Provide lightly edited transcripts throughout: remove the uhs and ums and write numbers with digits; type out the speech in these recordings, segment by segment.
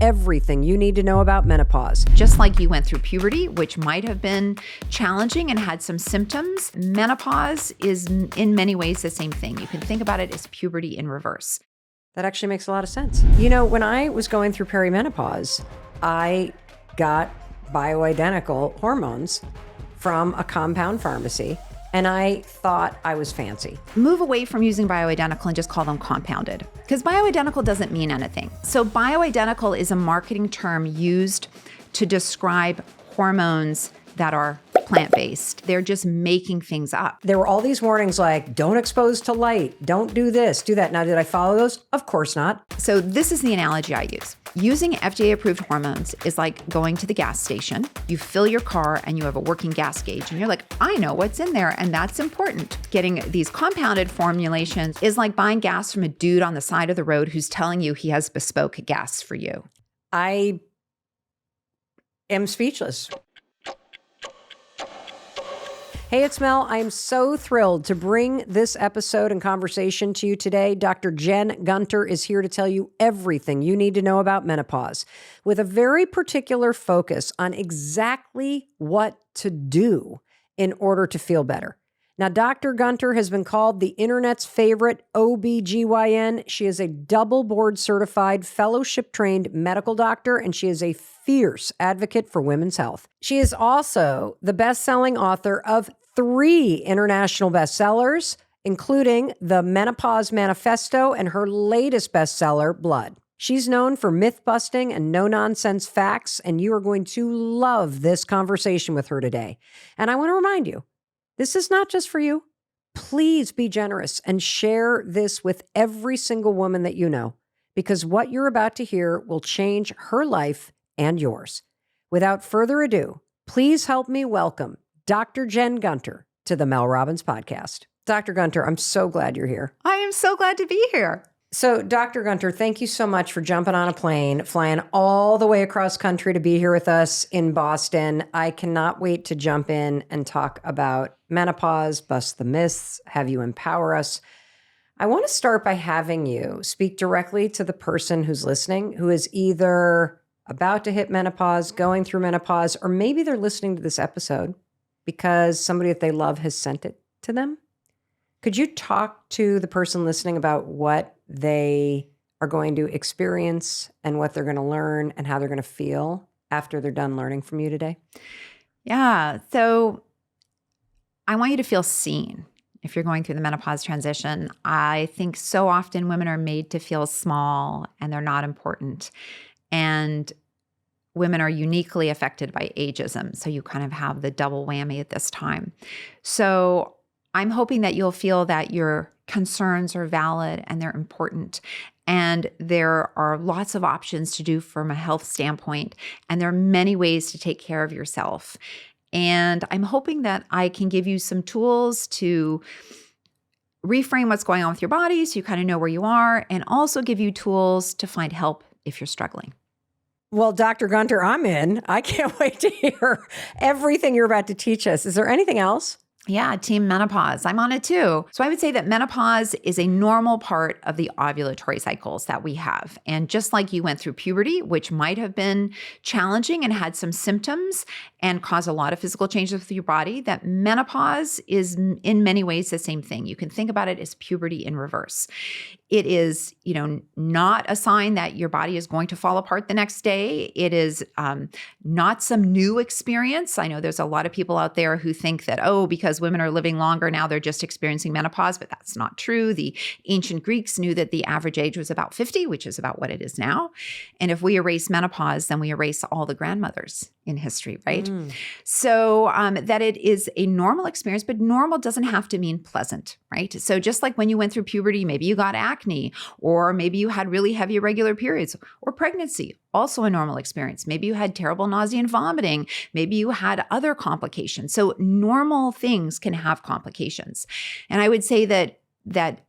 everything you need to know about menopause. Just like you went through puberty, which might have been challenging and had some symptoms, menopause is in many ways the same thing. You can think about it as puberty in reverse. That actually makes a lot of sense. You know, when I was going through perimenopause, I got bioidentical hormones from a compound pharmacy, and I thought I was fancy. Move away from using bioidentical and just call them compounded, because bioidentical doesn't mean anything. So bioidentical is a marketing term used to describe hormones that are plant-based. They're just making things up. There were all these warnings like, don't expose to light, don't do this, do that. Now, did I follow those? Of course not. So this is the analogy I use. Using FDA-approved hormones is like going to the gas station. You fill your car and you have a working gas gauge and you're like, I know what's in there, and that's important. Getting these compounded formulations is like buying gas from a dude on the side of the road who's telling you he has bespoke gas for you. I am speechless. Hey, it's Mel. I am so thrilled to bring this episode and conversation to you today. Dr. Jen Gunter is here to tell you everything you need to know about menopause, with a very particular focus on exactly what to do in order to feel better. Now, Dr. Gunter has been called the internet's favorite OBGYN. She is a double board certified, fellowship trained medical doctor, and she is a fierce advocate for women's health. She is also the best-selling author of 3 international bestsellers, including the Menopause Manifesto and her latest bestseller, Blood. She's known for myth-busting and no-nonsense facts, and you are going to love this conversation with her today. And I want to remind you, this is not just for you. Please be generous and share this with every single woman that you know, because what you're about to hear will change her life and yours. Without further ado, please help me welcome Dr. Jen Gunter to the Mel Robbins podcast. Dr. Gunter, I'm so glad you're here. I am so glad to be here. So, Dr. Gunter, thank you so much for jumping on a plane, flying all the way across country to be here with us in Boston. I cannot wait to jump in and talk about menopause, bust the myths, have you empower us. I want to start by having you speak directly to the person who's listening, who is either about to hit menopause, going through menopause, or maybe they're listening to this episode because somebody that they love has sent it to them. Could you talk to the person listening about what they are going to experience and what they're going to learn and how they're going to feel after they're done learning from you today? Yeah. So I want you to feel seen if you're going through the menopause transition. I think so often women are made to feel small and they're not important. And women are uniquely affected by ageism. So you kind of have the double whammy at this time. So I'm hoping that you'll feel that your concerns are valid and they're important. And there are lots of options to do from a health standpoint. And there are many ways to take care of yourself. And I'm hoping that I can give you some tools to reframe what's going on with your body so you kind of know where you are, and also give you tools to find help if you're struggling. Well, Dr. Gunter, I'm in. I can't wait to hear everything you're about to teach us. Is there anything else? Yeah, team menopause. I'm on it too. So I would say that menopause is a normal part of the ovulatory cycles that we have. And just like you went through puberty, which might have been challenging and had some symptoms and caused a lot of physical changes with your body, that menopause is in many ways the same thing. You can think about it as puberty in reverse. It is, not a sign that your body is going to fall apart the next day. It is not some new experience. I know there's a lot of people out there who think that, because women are living longer now, they're just experiencing menopause, but that's not true. The ancient Greeks knew that the average age was about 50, which is about what it is now. And if we erase menopause, then we erase all the grandmothers in history, right? So that it is a normal experience, but normal doesn't have to mean pleasant, right? So just like when you went through puberty, maybe you got acne, or maybe you had really heavy irregular periods, or pregnancy, also a normal experience. Maybe you had terrible nausea and vomiting. Maybe you had other complications. So normal things can have complications. And I would say that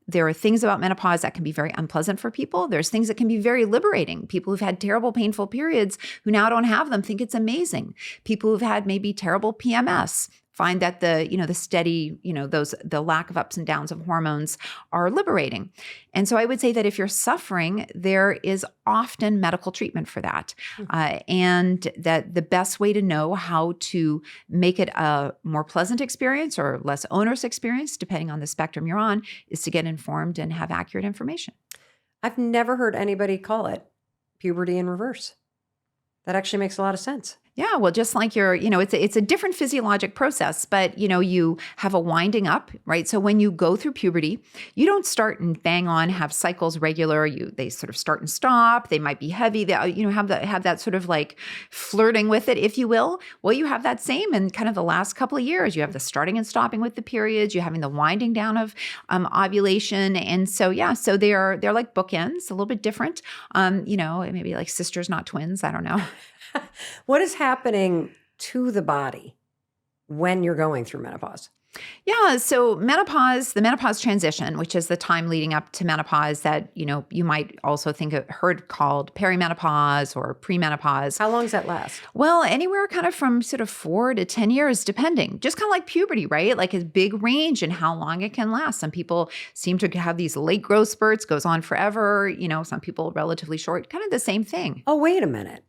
there are things about menopause that can be very unpleasant for people. There's things that can be very liberating. People who've had terrible, painful periods who now don't have them think it's amazing. People who've had maybe terrible PMS find that the steady, the lack of ups and downs of hormones are liberating. And so I would say that if you're suffering, there is often medical treatment for that. And that the best way to know how to make it a more pleasant experience or less onerous experience, depending on the spectrum you're on, is to get informed and have accurate information. I've never heard anybody call it puberty in reverse. That actually makes a lot of sense. Yeah, well, just like it's a different physiologic process, but you have a winding up, right? So when you go through puberty, you don't start and bang on, have cycles regular. They sort of start and stop. They might be heavy. They have that sort of like flirting with it, if you will. Well, you have that same in kind of the last couple of years. You have the starting and stopping with the periods. You're having the winding down of ovulation, and so so they're like bookends, a little bit different. Maybe like sisters, not twins. I don't know. What is happening to the body when you're going through menopause? Yeah, so the menopause transition, which is the time leading up to menopause that, you might also heard called perimenopause or premenopause. How long does that last? Well, anywhere kind of from sort of 4 to 10 years, depending. Just kind of like puberty, right? Like a big range in how long it can last. Some people seem to have these late growth spurts, goes on forever. Some people relatively short, kind of the same thing. Oh, wait a minute.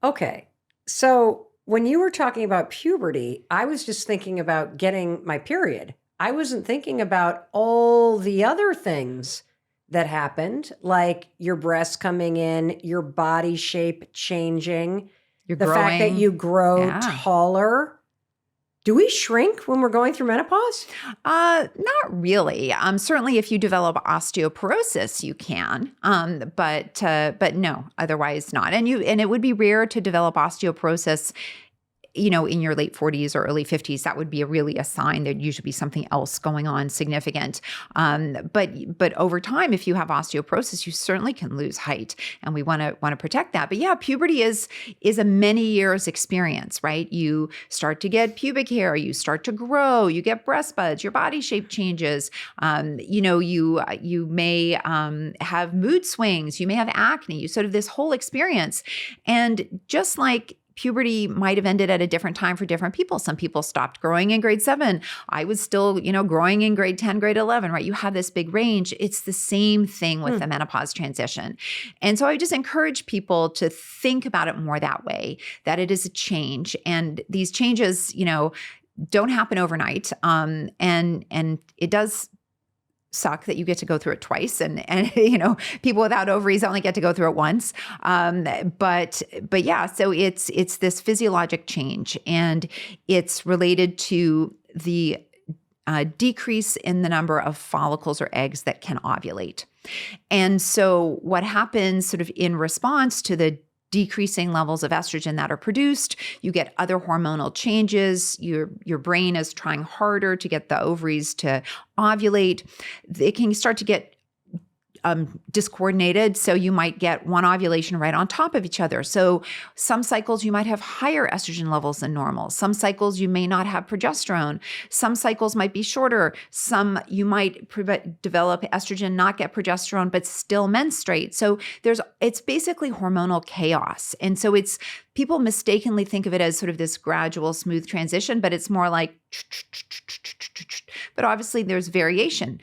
Okay. So when you were talking about puberty, I was just thinking about getting my period. I wasn't thinking about all the other things that happened, like your breasts coming in, your body shape changing, the fact that you grow taller. Do we shrink when we're going through menopause? Not really. Certainly if you develop osteoporosis, you can, but no, otherwise not. And it would be rare to develop osteoporosis in your late 40s or early 50s. That would be really a sign. There'd usually be something else going on significant. But over time, if you have osteoporosis, you certainly can lose height, and we want to protect that. But yeah, puberty is a many years experience, right? You start to get pubic hair, you start to grow, you get breast buds, your body shape changes. You may have mood swings, you may have acne, you sort of this whole experience. And just like puberty might have ended at a different time for different people. Some people stopped growing in grade 7. I was still, growing in grade 10, grade 11, right? You have this big range. It's the same thing with the menopause transition. And so I just encourage people to think about it more that way, that it is a change. And these changes, don't happen overnight. And it does suck that you get to go through it twice, and people without ovaries only get to go through it once. But yeah, so it's this physiologic change, and it's related to the decrease in the number of follicles or eggs that can ovulate. And so what happens sort of in response to the decreasing levels of estrogen that are produced, you get other hormonal changes. Your brain is trying harder to get the ovaries to ovulate. It can start to get discoordinated. So you might get one ovulation right on top of each other. So some cycles you might have higher estrogen levels than normal. Some cycles you may not have progesterone. Some cycles might be shorter. Some you might develop estrogen, not get progesterone, but still menstruate. So it's basically hormonal chaos. And so people mistakenly think of it as sort of this gradual, smooth transition, but it's more like, but obviously there's variation.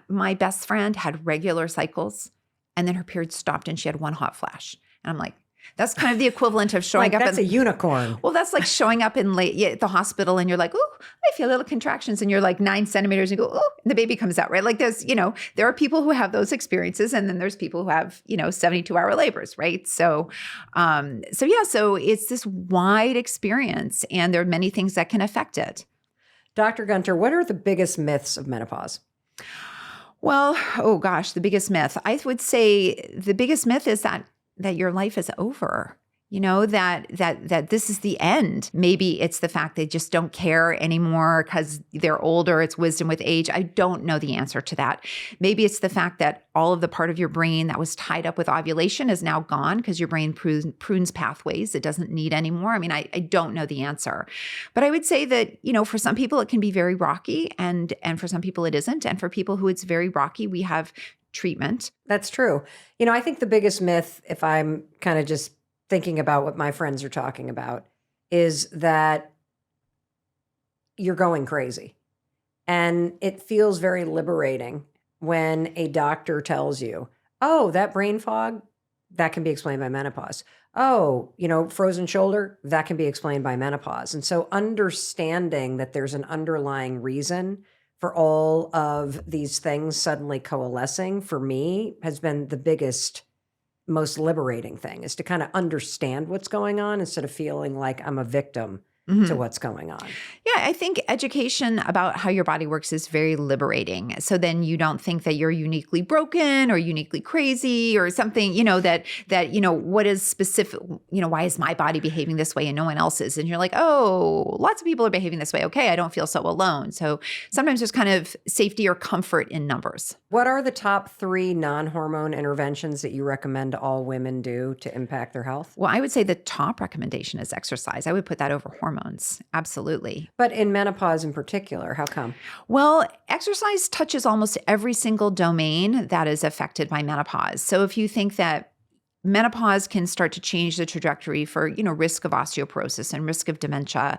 My best friend had regular cycles, and then her period stopped and she had one hot flash. And I'm like, that's kind of the equivalent of showing up. That's a unicorn. Well, that's like showing up at the hospital and you're like, oh, I feel little contractions. And you're like 9 centimeters and you go, oh, and the baby comes out, right? Like there are people who have those experiences, and then there's people who have, 72-hour labors, right? So it's this wide experience, and there are many things that can affect it. Dr. Gunter, what are the biggest myths of menopause? Well, oh gosh, the biggest myth. I would say the biggest myth is that your life is over. That this is the end. Maybe it's the fact they just don't care anymore because they're older. It's wisdom with age. I don't know the answer to that. Maybe it's the fact that all of the part of your brain that was tied up with ovulation is now gone because your brain prunes pathways it doesn't need anymore. I mean, I don't know the answer. But I would say that, for some people it can be very rocky, and for some people it isn't. And for people who it's very rocky, we have treatment. That's true. I think the biggest myth, if I'm kind of just thinking about what my friends are talking about, is that you're going crazy. And it feels very liberating when a doctor tells you, oh, that brain fog, that can be explained by menopause. Oh, frozen shoulder, that can be explained by menopause. And so understanding that there's an underlying reason for all of these things suddenly coalescing for me has been the biggest, most liberating thing, is to kind of understand what's going on instead of feeling like I'm a victim to what's going on. Yeah, I think education about how your body works is very liberating. So then you don't think that you're uniquely broken or uniquely crazy or something, that what is specific, why is my body behaving this way and no one else's? And you're like, oh, lots of people are behaving this way. Okay, I don't feel so alone. So sometimes there's kind of safety or comfort in numbers. What are the top 3 non-hormone interventions that you recommend all women do to impact their health? Well, I would say the top recommendation is exercise. I would put that over hormones. Absolutely. But in menopause in particular, how come? Well, exercise touches almost every single domain that is affected by menopause. So if you think that menopause can start to change the trajectory for, risk of osteoporosis and risk of dementia,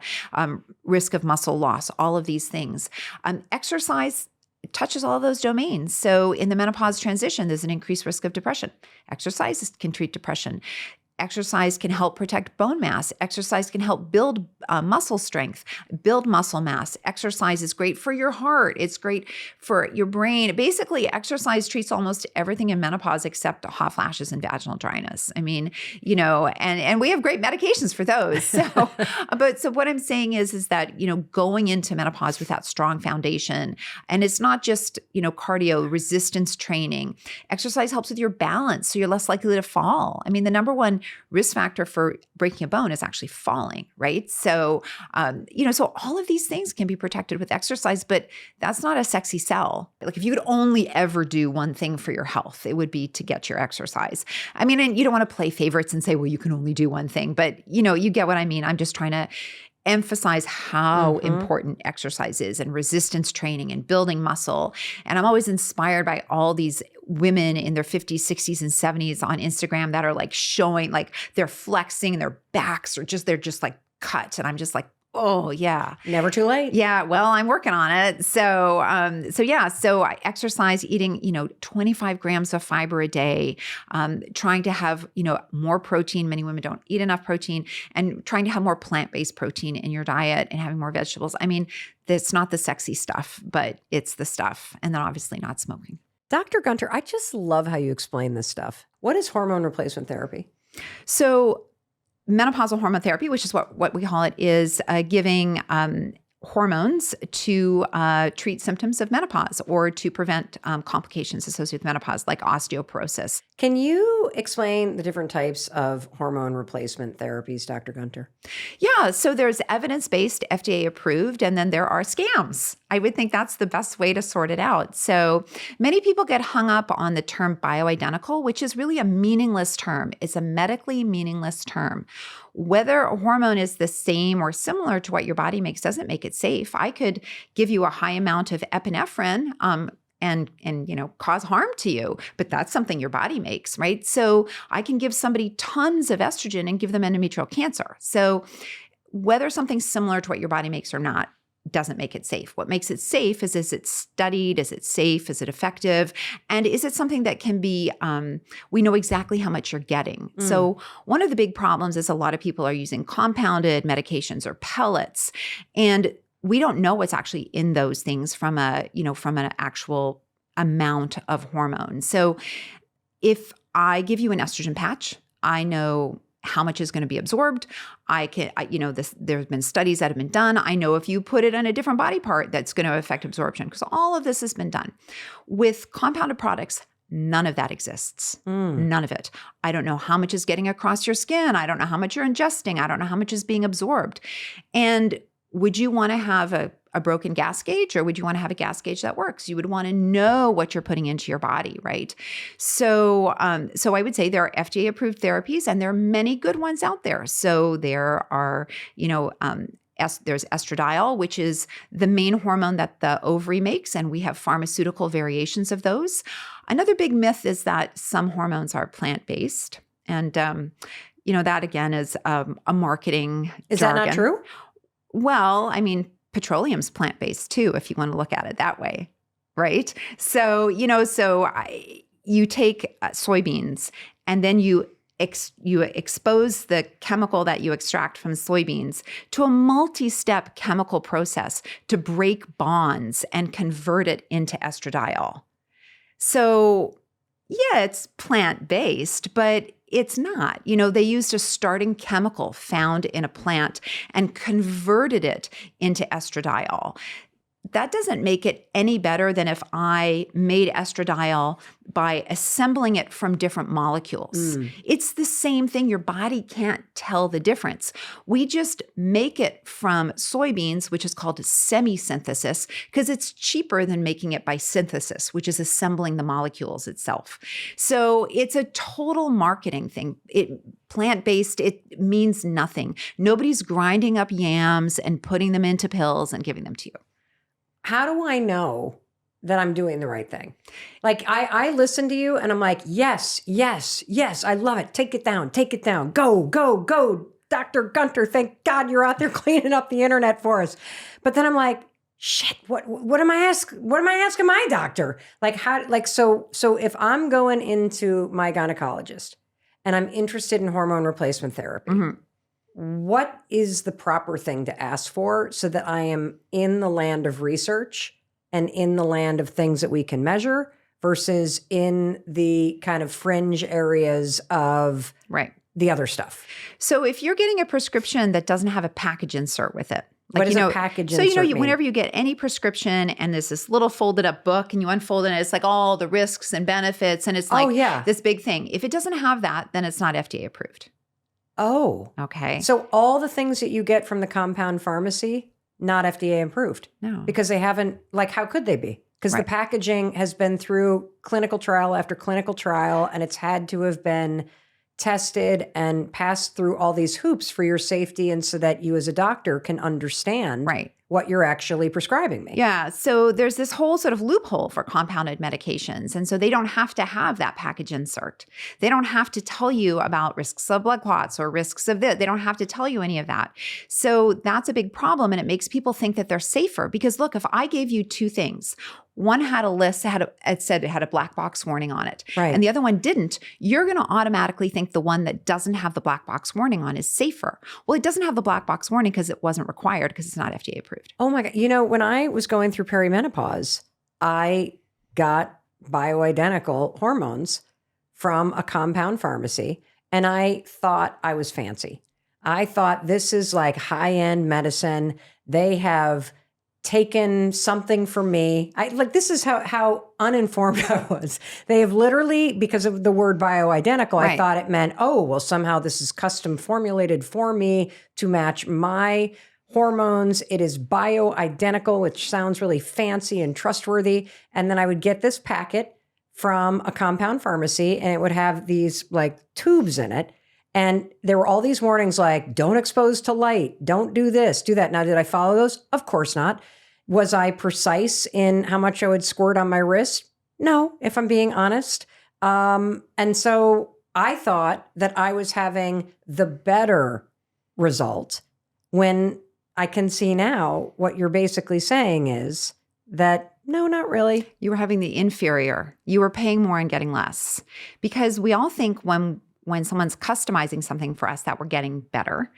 risk of muscle loss, all of these things, exercise touches all of those domains. So in the menopause transition, there's an increased risk of depression. Exercise can treat depression. Exercise can help protect bone mass. Exercise can help build muscle strength, build muscle mass. Exercise is great for your heart. It's great for your brain. Basically, exercise treats almost everything in menopause except hot flashes and vaginal dryness. I mean, and we have great medications for those. So, so what I'm saying is that, going into menopause with that strong foundation, and it's not just, cardio, resistance training. Exercise helps with your balance, so you're less likely to fall. I mean, the number one risk factor for breaking a bone is actually falling, right? So, so all of these things can be protected with exercise, but that's not a sexy sell. Like if you could only ever do one thing for your health, it would be to get your exercise. I mean, and you don't want to play favorites and say, well, you can only do one thing, but you get what I mean. I'm just trying to emphasize how important exercise is and resistance training and building muscle. And I'm always inspired by all these women in their 50s, 60s, and 70s on Instagram that are like showing, like they're flexing and their backs are they're just like cut. And I'm just like, oh yeah. Never too late. Yeah. Well, I'm working on it. So I exercise, eating, 25 grams of fiber a day, trying to have, more protein. Many women don't eat enough protein, and trying to have more plant-based protein in your diet and having more vegetables. I mean, that's not the sexy stuff, but it's the stuff. And then obviously not smoking. Dr. Gunter, I just love how you explain this stuff. What is hormone replacement therapy? So menopausal hormone therapy, which is what we call it, is giving hormones to treat symptoms of menopause or to prevent complications associated with menopause, like osteoporosis. Can you explain the different types of hormone replacement therapies, Dr. Gunter? Yeah, so there's evidence-based, FDA approved, and then there are scams. I would think that's the best way to sort it out. So many people get hung up on the term bioidentical, which is really a meaningless term. It's a medically meaningless term. Whether a hormone is the same or similar to what your body makes doesn't make it safe. I could give you a high amount of epinephrine and cause harm to you, but that's something your body makes, right? So I can give somebody tons of estrogen and give them endometrial cancer. So whether something's similar to what your body makes or not doesn't make it safe. What makes it safe is it studied? Is it safe? Is it effective? And is it something that can be, we know exactly how much you're getting. So one of the big problems is a lot of people are using compounded medications or pellets, and we don't know what's actually in those things from an actual amount of hormone. So if I give you an estrogen patch, I know how much is going to be absorbed. There's been studies that have been done. I know if you put it on a different body part, that's going to affect absorption, because all of this has been done. With compounded products, none of that exists. None of it. I don't know how much is getting across your skin. I don't know how much you're ingesting. I don't know how much is being absorbed. And would you want to have a broken gas gauge, or would you want to have a gas gauge that works? You would want to know what you're putting into your body, right? So I would say there are FDA approved therapies, and there are many good ones out there. So there are, there's estradiol, which is the main hormone that the ovary makes, and we have pharmaceutical variations of those. Another big myth is that some hormones are plant-based, and that again is a marketing Is jargon. that not true? Well, I mean, petroleum's plant-based too, if you want to look at it that way, right? So, you take soybeans and then you expose the chemical that you extract from soybeans to a multi-step chemical process to break bonds and convert it into estradiol. So, yeah, it's plant-based, but it's not. They used a starting chemical found in a plant and converted it into estradiol. That doesn't make it any better than if I made estradiol by assembling it from different molecules. It's the same thing. Your body can't tell the difference. We just make it from soybeans, which is called semi-synthesis, because it's cheaper than making it by synthesis, which is assembling the molecules itself. So it's a total marketing thing. Plant-based, it means nothing. Nobody's grinding up yams and putting them into pills and giving them to you. How do I know that I'm doing the right thing? Like I listen to you and I'm like, yes, yes, yes. I love it. Take it down. Take it down. Go, go, go. Dr. Gunter, thank God you're out there cleaning up the internet for us. But then I'm like, shit, what am I asking my doctor? So if I'm going into my gynecologist and I'm interested in hormone replacement therapy, what is the proper thing to ask for so that I am in the land of research and in the land of things that we can measure versus in the kind of fringe areas of the other stuff? So if you're getting a prescription that doesn't have a package insert with it, what does a package insert mean? Whenever you get any prescription and there's this little folded up book and you unfold it and it's like all the risks and benefits and it's like this big thing. If it doesn't have that, then it's not FDA approved. Oh. Okay. So all the things that you get from the compound pharmacy, not FDA approved. No. Because they haven't, how could they be? Because the packaging has been through clinical trial after clinical trial, and it's had to have been tested and passed through all these hoops for your safety and so that you as a doctor can understand what you're actually prescribing me. Yeah. So there's this whole sort of loophole for compounded medications. And so they don't have to have that package insert. They don't have to tell you about risks of blood clots or risks of this. They don't have to tell you any of that. So that's a big problem. And it makes people think that they're safer because look, if I gave you two things, one had a list, it said it had a black box warning on it. Right. And the other one didn't. You're going to automatically think the one that doesn't have the black box warning on is safer. Well, it doesn't have the black box warning because it wasn't required because it's not FDA approved. Oh my God. When I was going through perimenopause, I got bioidentical hormones from a compound pharmacy. And I thought I was fancy. I thought this is like high-end medicine. They have taken something from me. This is how uninformed I was. They have literally, because of the word bioidentical, I thought it meant, somehow this is custom formulated for me to match my hormones. It is bioidentical, which sounds really fancy and trustworthy. And then I would get this packet from a compound pharmacy and it would have these tubes in it. And there were all these warnings like, don't expose to light, don't do this, do that. Now, did I follow those? Of course not. Was I precise in how much I would squirt on my wrist? No, if I'm being honest. And so I thought that I was having the better result when I can see now what you're basically saying is that no, not really. You were having the inferior. You were paying more and getting less. Because we all think when someone's customizing something for us that we're getting better,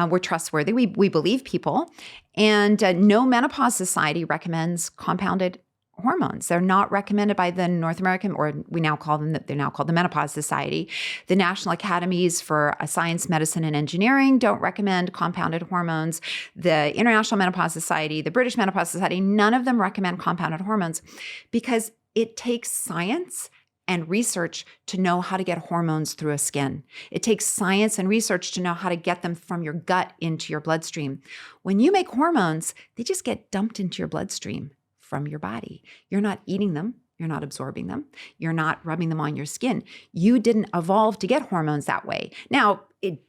we're trustworthy. We believe people. And no Menopause Society recommends compounded hormones. They're not recommended by the North American, or they're now called the Menopause Society. The National Academies for Science, Medicine, and Engineering don't recommend compounded hormones. The International Menopause Society, the British Menopause Society, none of them recommend compounded hormones because it takes science and research to know how to get hormones through a skin. It takes science and research to know how to get them from your gut into your bloodstream. When you make hormones, they just get dumped into your bloodstream from your body. You're not eating them. You're not absorbing them. You're not rubbing them on your skin. You didn't evolve to get hormones that way. Now, it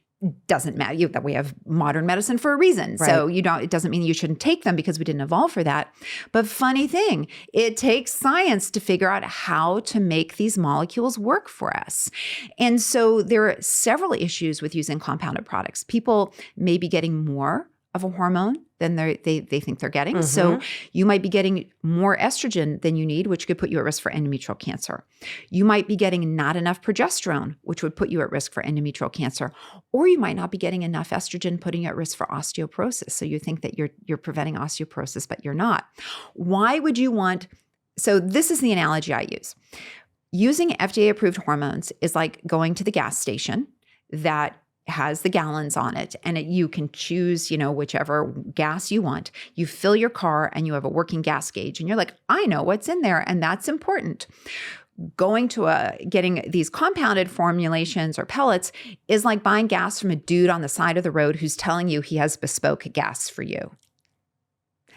doesn't matter that we have modern medicine for a reason. Right. So it doesn't mean you shouldn't take them because we didn't evolve for that. But funny thing, it takes science to figure out how to make these molecules work for us. And so there are several issues with using compounded products. People may be getting more of a hormone than they think they're getting. So you might be getting more estrogen than you need, which could put you at risk for endometrial cancer. You might be getting not enough progesterone, which would put you at risk for endometrial cancer. Or you might not be getting enough estrogen, putting you at risk for osteoporosis. So you think that you're preventing osteoporosis, but you're not. Why would you want? So this is the analogy I use. Using FDA-approved hormones is like going to the gas station that has the gallons on it, and you can choose, whichever gas you want. You fill your car and you have a working gas gauge, and you're like, I know what's in there, and that's important. Going to getting these compounded formulations or pellets is like buying gas from a dude on the side of the road who's telling you he has bespoke gas for you.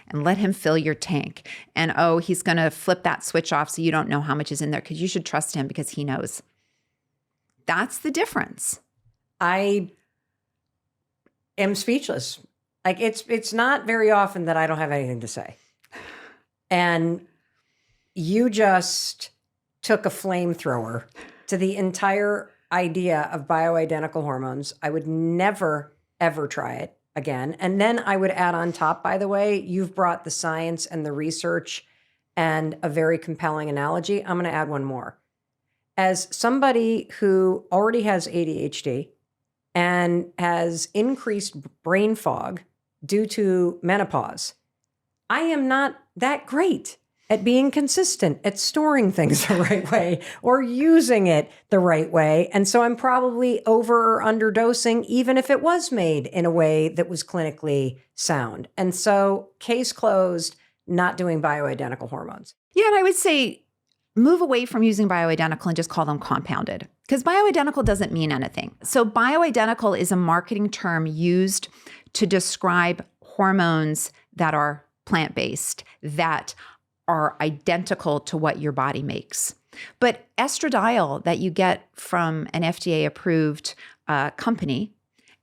And let him fill your tank. And he's going to flip that switch off so you don't know how much is in there, because you should trust him because he knows. That's the difference. I am speechless. Like it's not very often that I don't have anything to say. And you just took a flamethrower to the entire idea of bioidentical hormones. I would never, ever try it again. And then I would add on top, by the way, you've brought the science and the research and a very compelling analogy. I'm going to add one more. As somebody who already has ADHD and has increased brain fog due to menopause, I am not that great at being consistent, at storing things the right way or using it the right way. And so I'm probably over or underdosing, even if it was made in a way that was clinically sound. And so case closed, not doing bioidentical hormones. Yeah, and I would say move away from using bioidentical and just call them compounded, because bioidentical doesn't mean anything. So bioidentical is a marketing term used to describe hormones that are plant-based, that are identical to what your body makes. But estradiol that you get from an FDA-approved company,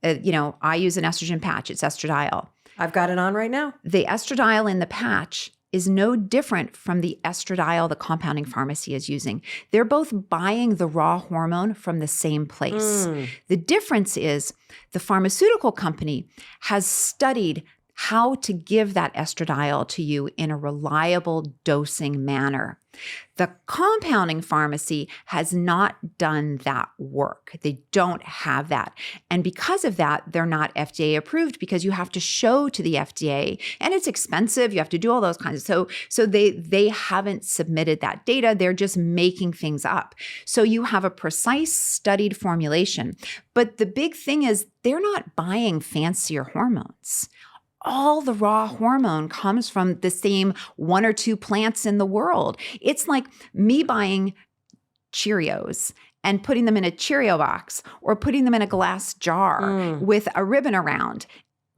I use an estrogen patch. It's estradiol. I've got it on right now. The estradiol in the patch is no different from the estradiol the compounding pharmacy is using. They're both buying the raw hormone from the same place. The difference is the pharmaceutical company has studied how to give that estradiol to you in a reliable dosing manner. The compounding pharmacy has not done that work. They don't have that. And because of that, they're not FDA approved, because you have to show to the FDA, and it's expensive. You have to do all those kinds of, so they haven't submitted that data. They're just making things up. So you have a precise studied formulation. But the big thing is they're not buying fancier hormones. All the raw hormone comes from the same one or two plants in the world. It's like me buying Cheerios and putting them in a Cheerio box or putting them in a glass jar with a ribbon around.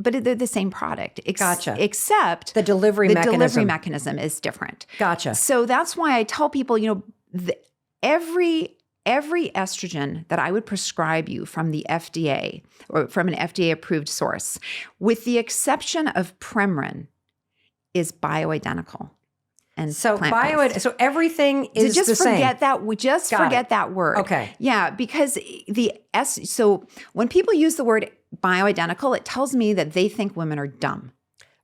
But they're the same product. Gotcha. Except the delivery mechanism is different. Gotcha. So that's why I tell people, every estrogen that I would prescribe you from the FDA or from an FDA-approved source, with the exception of Premarin, is bioidentical. And so so everything is just the same. Forget that word. Okay. Yeah, because so when people use the word bioidentical, it tells me that they think women are dumb.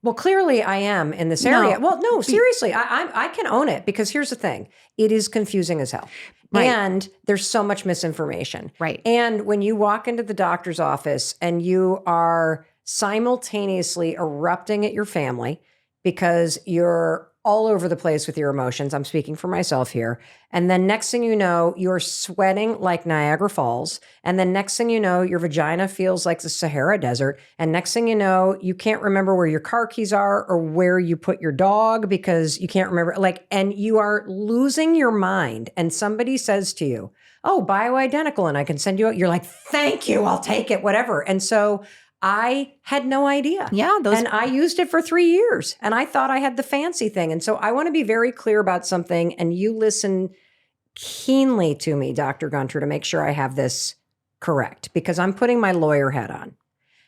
Well, clearly I am in this area. Well, no, seriously, I can own it, because here's the thing. It is confusing as hell. Right. And there's so much misinformation. Right. And when you walk into the doctor's office and you are simultaneously erupting at your family because you're all over the place with your emotions, I'm speaking for myself here. And then next thing you know, you're sweating like Niagara Falls. And then next thing you know, your vagina feels like the Sahara Desert. And next thing you know, you can't remember where your car keys are or where you put your dog because you can't remember. And you are losing your mind. And somebody says to you, oh, bioidentical, and I can send you out. You're like, thank you, I'll take it, whatever. And so I had no idea. Yeah. And I used it for 3 years and I thought I had the fancy thing. And so I want to be very clear about something, and you listen keenly to me, Dr. Gunter, to make sure I have this correct, because I'm putting my lawyer hat on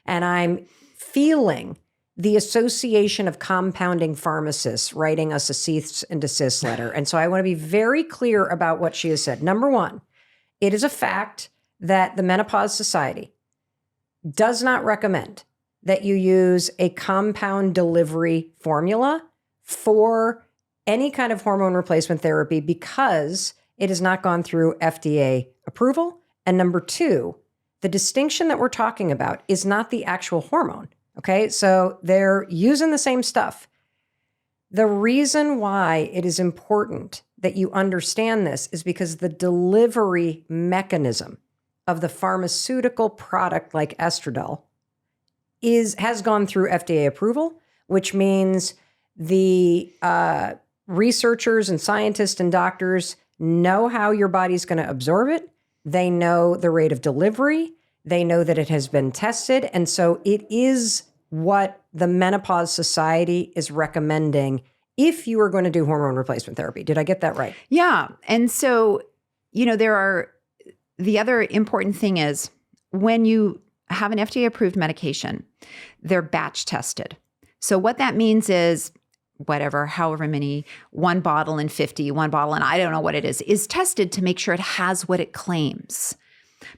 and I'm feeling the Association of Compounding Pharmacists writing us a cease and desist letter. And so I want to be very clear about what she has said. Number one, it is a fact that the Menopause Society does not recommend that you use a compound delivery formula for any kind of hormone replacement therapy because it has not gone through FDA approval. And number two, the distinction that we're talking about is not the actual hormone. Okay, so they're using the same stuff. The reason why it is important that you understand this is because the delivery mechanism of the pharmaceutical product like estradiol has gone through FDA approval, which means the researchers and scientists and doctors know how your body's going to absorb it. They know the rate of delivery. They know that it has been tested. And so it is what the Menopause Society is recommending if you are going to do hormone replacement therapy. Did I get that right? Yeah. And so, the other important thing is when you have an FDA approved medication, they're batch tested. So what that means is however many, one bottle in 50, one bottle, and I don't know what it is tested to make sure it has what it claims.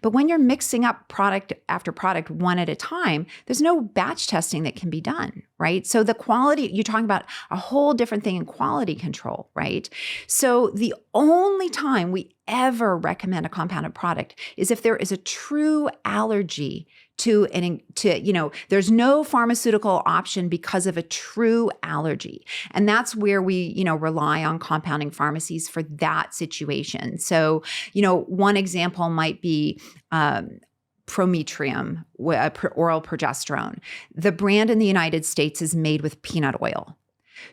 But when you're mixing up product after product one at a time, there's no batch testing that can be done, right? So the quality, you're talking about a whole different thing in quality control, right? So the only time we ever recommend a compounded product is if there is a true allergy there's no pharmaceutical option because of a true allergy. And that's where we, rely on compounding pharmacies for that situation. So, one example might be Prometrium, oral progesterone. The brand in the United States is made with peanut oil.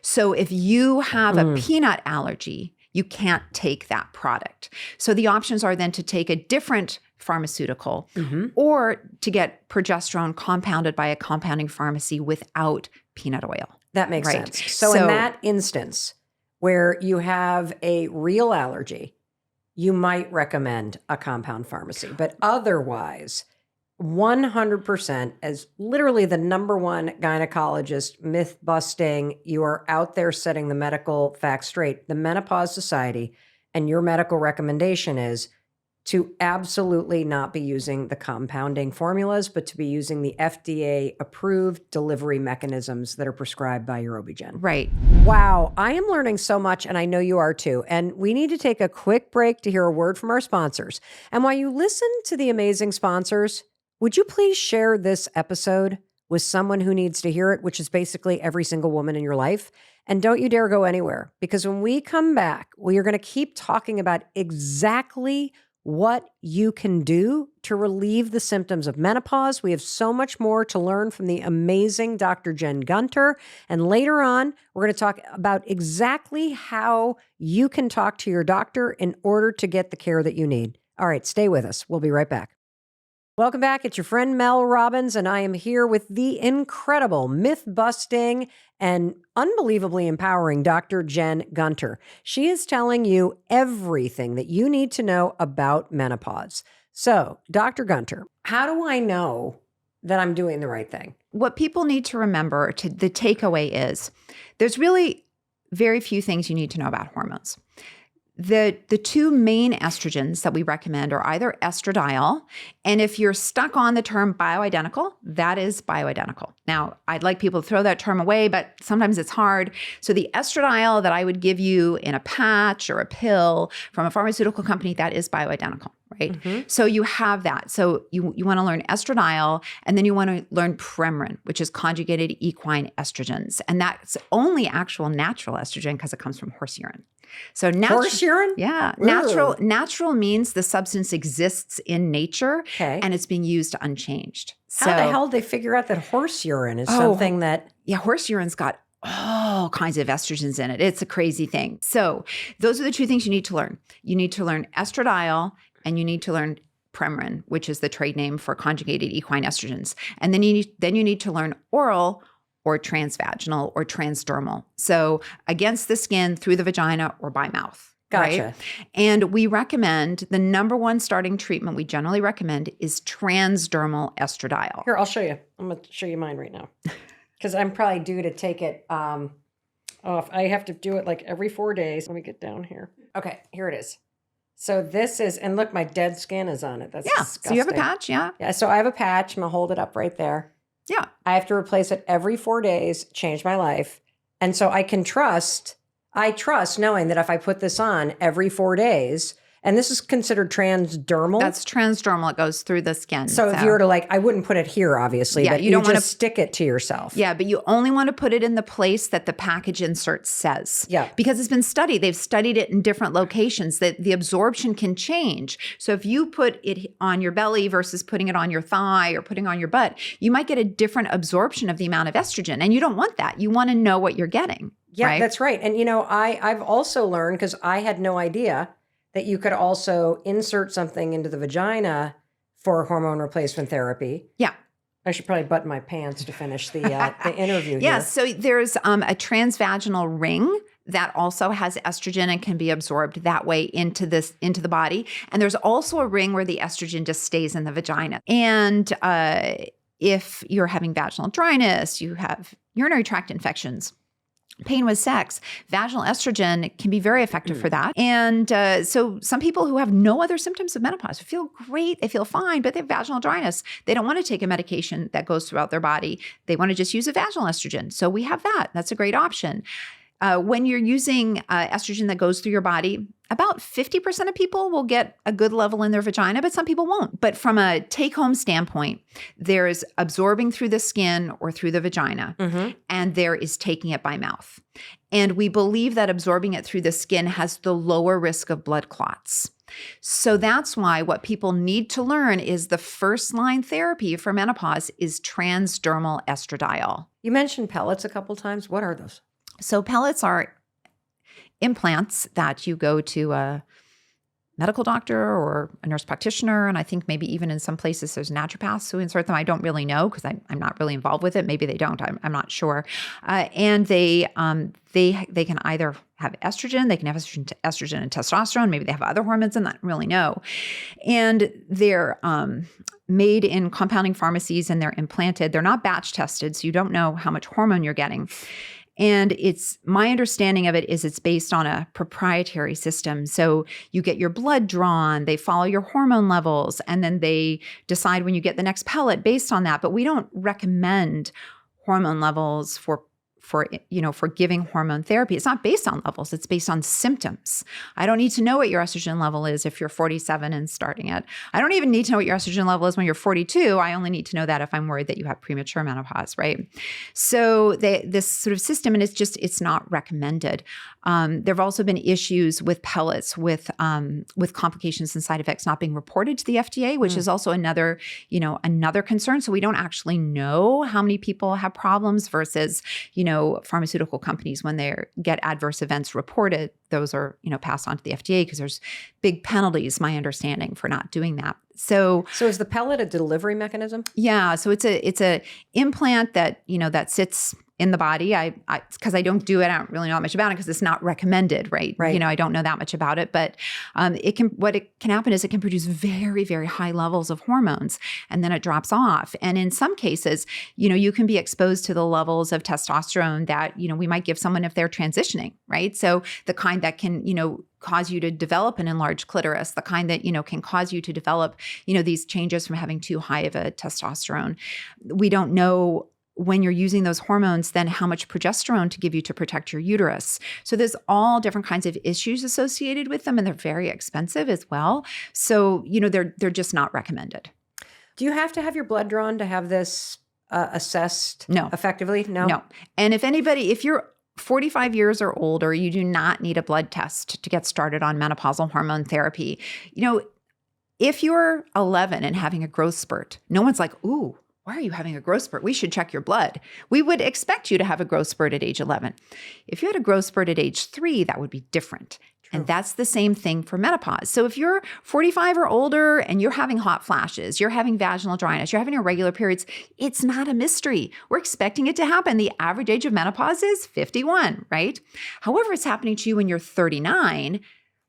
So if you have a peanut allergy, you can't take that product. So the options are then to take a different pharmaceutical or to get progesterone compounded by a compounding pharmacy without peanut oil. That makes sense. So in that instance where you have a real allergy, you might recommend a compound pharmacy. But otherwise, 100% as literally the number one gynecologist myth busting, you are out there setting the medical facts straight. The Menopause Society and your medical recommendation is to absolutely not be using the compounding formulas, but to be using the FDA approved delivery mechanisms that are prescribed by your OB-GYN. Right. Wow. I am learning so much, and I know you are too. And we need to take a quick break to hear a word from our sponsors. And while you listen to the amazing sponsors, would you please share this episode with someone who needs to hear it, which is basically every single woman in your life? And don't you dare go anywhere, because when we come back, we are going to keep talking about exactly what you can do to relieve the symptoms of menopause. We have so much more to learn from the amazing Dr. Jen Gunter. And later on, we're going to talk about exactly how you can talk to your doctor in order to get the care that you need. All right, stay with us. We'll be right back. Welcome back. It's your friend Mel Robbins, and I am here with the incredible, myth-busting, and unbelievably empowering Dr. Jen Gunter. She is telling you everything that you need to know about menopause. So, Dr. Gunter, how do I know that I'm doing the right thing? What people need to remember, the takeaway is, there's really very few things you need to know about hormones. The two main estrogens that we recommend are either estradiol, and if you're stuck on the term bioidentical, that is bioidentical. Now, I'd like people to throw that term away, but sometimes it's hard. So the estradiol that I would give you in a patch or a pill from a pharmaceutical company, that is bioidentical, right? So you have that. So you want to learn estradiol, and then you want to learn Premarin, which is conjugated equine estrogens. And that's only actual natural estrogen because it comes from horse urine. So horse urine? Yeah. Ooh. Natural means the substance exists in nature and it's being used unchanged. How the hell did they figure out that horse urine is something that... Yeah, horse urine's got all kinds of estrogens in it. It's a crazy thing. So those are the two things you need to learn. You need to learn estradiol and you need to learn Premarin, which is the trade name for conjugated equine estrogens. And then you need to learn oral or transvaginal or transdermal. So against the skin, through the vagina, or by mouth. Gotcha. Right? And we recommend, the number one starting treatment we generally recommend is transdermal estradiol. Here, I'll show you. I'm going to show you mine right now. Because I'm probably due to take it off. I have to do it like every 4 days. Let me get down here. Okay, here it is. So this is, and look, my dead skin is on it. That's disgusting. So you have a patch, yeah? Yeah, so I have a patch. I'm going to hold it up right there. Yeah. I have to replace it every 4 days, change my life. And so I trust knowing that if I put this on every 4 days, and this is considered transdermal. That's transdermal. It goes through the skin. So if you were to I wouldn't put it here, obviously, Yeah, but you don't wanna- just stick it to yourself. Yeah, but you only want to put it in the place that the package insert says. Yeah. Because it's been studied. They've studied it in different locations that the absorption can change. So if you put it on your belly versus putting it on your thigh or putting it on your butt, you might get a different absorption of the amount of estrogen. And you don't want that. You want to know what you're getting. Yeah, right? that's right. And I've also learned, because I had no idea, that you could also insert something into the vagina for hormone replacement therapy. Yeah. I should probably button my pants to finish the interview here. Yeah, so there's a transvaginal ring that also has estrogen and can be absorbed that way into the body. And there's also a ring where the estrogen just stays in the vagina. And if you're having vaginal dryness, you have urinary tract infections, pain with sex, vaginal estrogen can be very effective for that. And so some people who have no other symptoms of menopause feel great, they feel fine, but they have vaginal dryness. They don't want to take a medication that goes throughout their body. They want to just use a vaginal estrogen. So we have that. That's a great option. When you're using estrogen that goes through your body, about 50% of people will get a good level in their vagina, but some people won't. But from a take-home standpoint, there is absorbing through the skin or through the vagina, and there is taking it by mouth. And we believe that absorbing it through the skin has the lower risk of blood clots. So that's why what people need to learn is the first-line therapy for menopause is transdermal estradiol. You mentioned pellets a couple times. What are those? So pellets are implants that you go to a medical doctor or a nurse practitioner, and I think maybe even in some places there's naturopaths who insert them. I don't really know because I'm not really involved with it. Maybe they don't. I'm not sure. And they can either have estrogen, they can have estrogen and testosterone. Maybe they have other hormones in that. I don't really know. And they're made in compounding pharmacies and they're implanted. They're not batch tested, so you don't know how much hormone you're getting. And my understanding of it is it's based on a proprietary system. So you get your blood drawn, they follow your hormone levels, and then they decide when you get the next pellet based on that. But we don't recommend hormone levels for giving hormone therapy. It's not based on levels. It's based on symptoms. I don't need to know what your estrogen level is if you're 47 and starting it. I don't even need to know what your estrogen level is when you're 42. I only need to know that if I'm worried that you have premature menopause, right? So this sort of system, and it's not recommended. There have also been issues with pellets with complications and side effects not being reported to the FDA, which is also another concern. So we don't actually know how many people have problems versus, pharmaceutical companies, when they get adverse events reported, those are, passed on to the FDA because there's big penalties, my understanding, for not doing that. So is the pellet a delivery mechanism? Yeah. So it's a implant that, that sits in the body. Because I don't do it, I don't really know that much about it because it's not recommended, right? Right. I don't know that much about it, but what can happen is it can produce very, very high levels of hormones and then it drops off. And in some cases, you can be exposed to the levels of testosterone that, we might give someone if they're transitioning, right? So the kind that can, cause you to develop an enlarged clitoris, the kind that, can cause you to develop, these changes from having too high of a testosterone. We don't know when you're using those hormones, then how much progesterone to give you to protect your uterus. So there's all different kinds of issues associated with them, and they're very expensive as well. So, they're just not recommended. Do you have to have your blood drawn to have this assessed No. effectively? No. No. And if you're 45 years or older, you do not need a blood test to get started on menopausal hormone therapy. If you're 11 and having a growth spurt, no one's like, ooh, why are you having a growth spurt? We should check your blood. We would expect you to have a growth spurt at age 11. If you had a growth spurt at age 3, that would be different. True. And that's the same thing for menopause. So if you're 45 or older and you're having hot flashes, you're having vaginal dryness, you're having irregular periods, it's not a mystery. We're expecting it to happen. The average age of menopause is 51, right? However, it's happening to you when you're 39.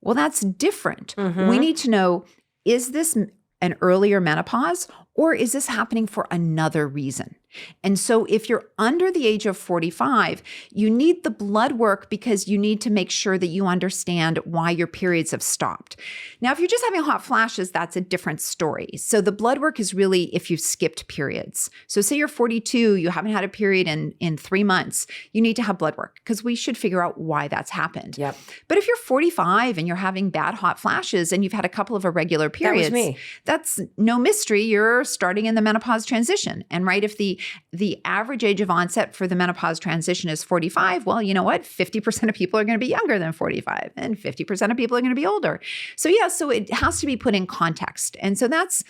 Well, that's different. Mm-hmm. We need to know, is this an earlier menopause, or is this happening for another reason? And so if you're under the age of 45, you need the blood work because you need to make sure that you understand why your periods have stopped. Now, if you're just having hot flashes, that's a different story. So the blood work is really if you've skipped periods. So say you're 42, you haven't had a period in 3 months, you need to have blood work because we should figure out why that's happened. Yep. But if you're 45 and you're having bad hot flashes and you've had a couple of irregular periods, that was me. That's no mystery. You're starting in the menopause transition. And right, if the average age of onset for the menopause transition is 45, well, you know what? 50% of people are going to be younger than 45 and 50% of people are going to be older. So yeah, so it has to be put in context. And so that's,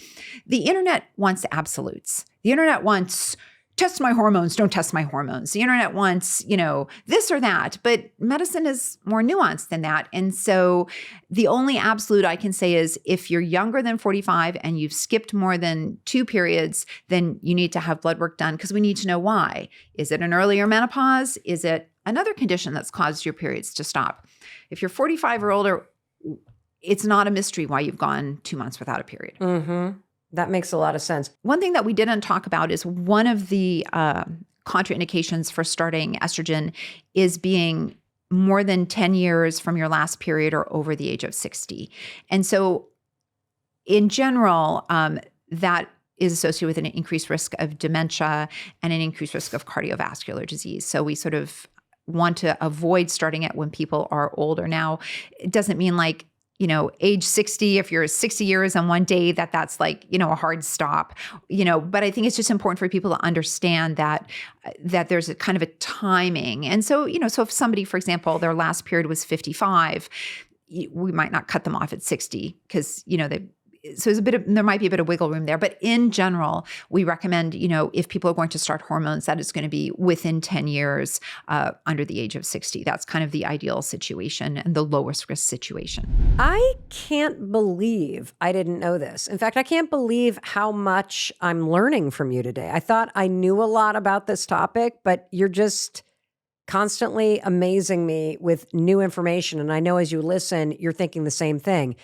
the internet wants absolutes. The internet wants, test my hormones, don't test my hormones. The internet wants, this or that, but medicine is more nuanced than that. And so the only absolute I can say is if you're younger than 45 and you've skipped more than 2 periods, then you need to have blood work done because we need to know why. Is it an earlier menopause? Is it another condition that's caused your periods to stop? If you're 45 or older, it's not a mystery why you've gone 2 months without a period. Mm-hmm. That makes a lot of sense. One thing that we didn't talk about is one of the contraindications for starting estrogen is being more than 10 years from your last period or over the age of 60. And so in general, that is associated with an increased risk of dementia and an increased risk of cardiovascular disease. So we sort of want to avoid starting it when people are older. Now, it doesn't mean like, age 60, if you're 60 years on one day, that's like, a hard stop, but I think it's just important for people to understand that there's a kind of a timing. And so, so if somebody, for example, their last period was 55, we might not cut them off at 60 because, so there might be a bit of wiggle room there. But in general, we recommend, if people are going to start hormones, that it's going to be within 10 years under the age of 60. That's kind of the ideal situation and the lowest risk situation. I can't believe I didn't know this. In fact, I can't believe how much I'm learning from you today. I thought I knew a lot about this topic, but you're just constantly amazing me with new information. And I know as you listen, you're thinking the same thing.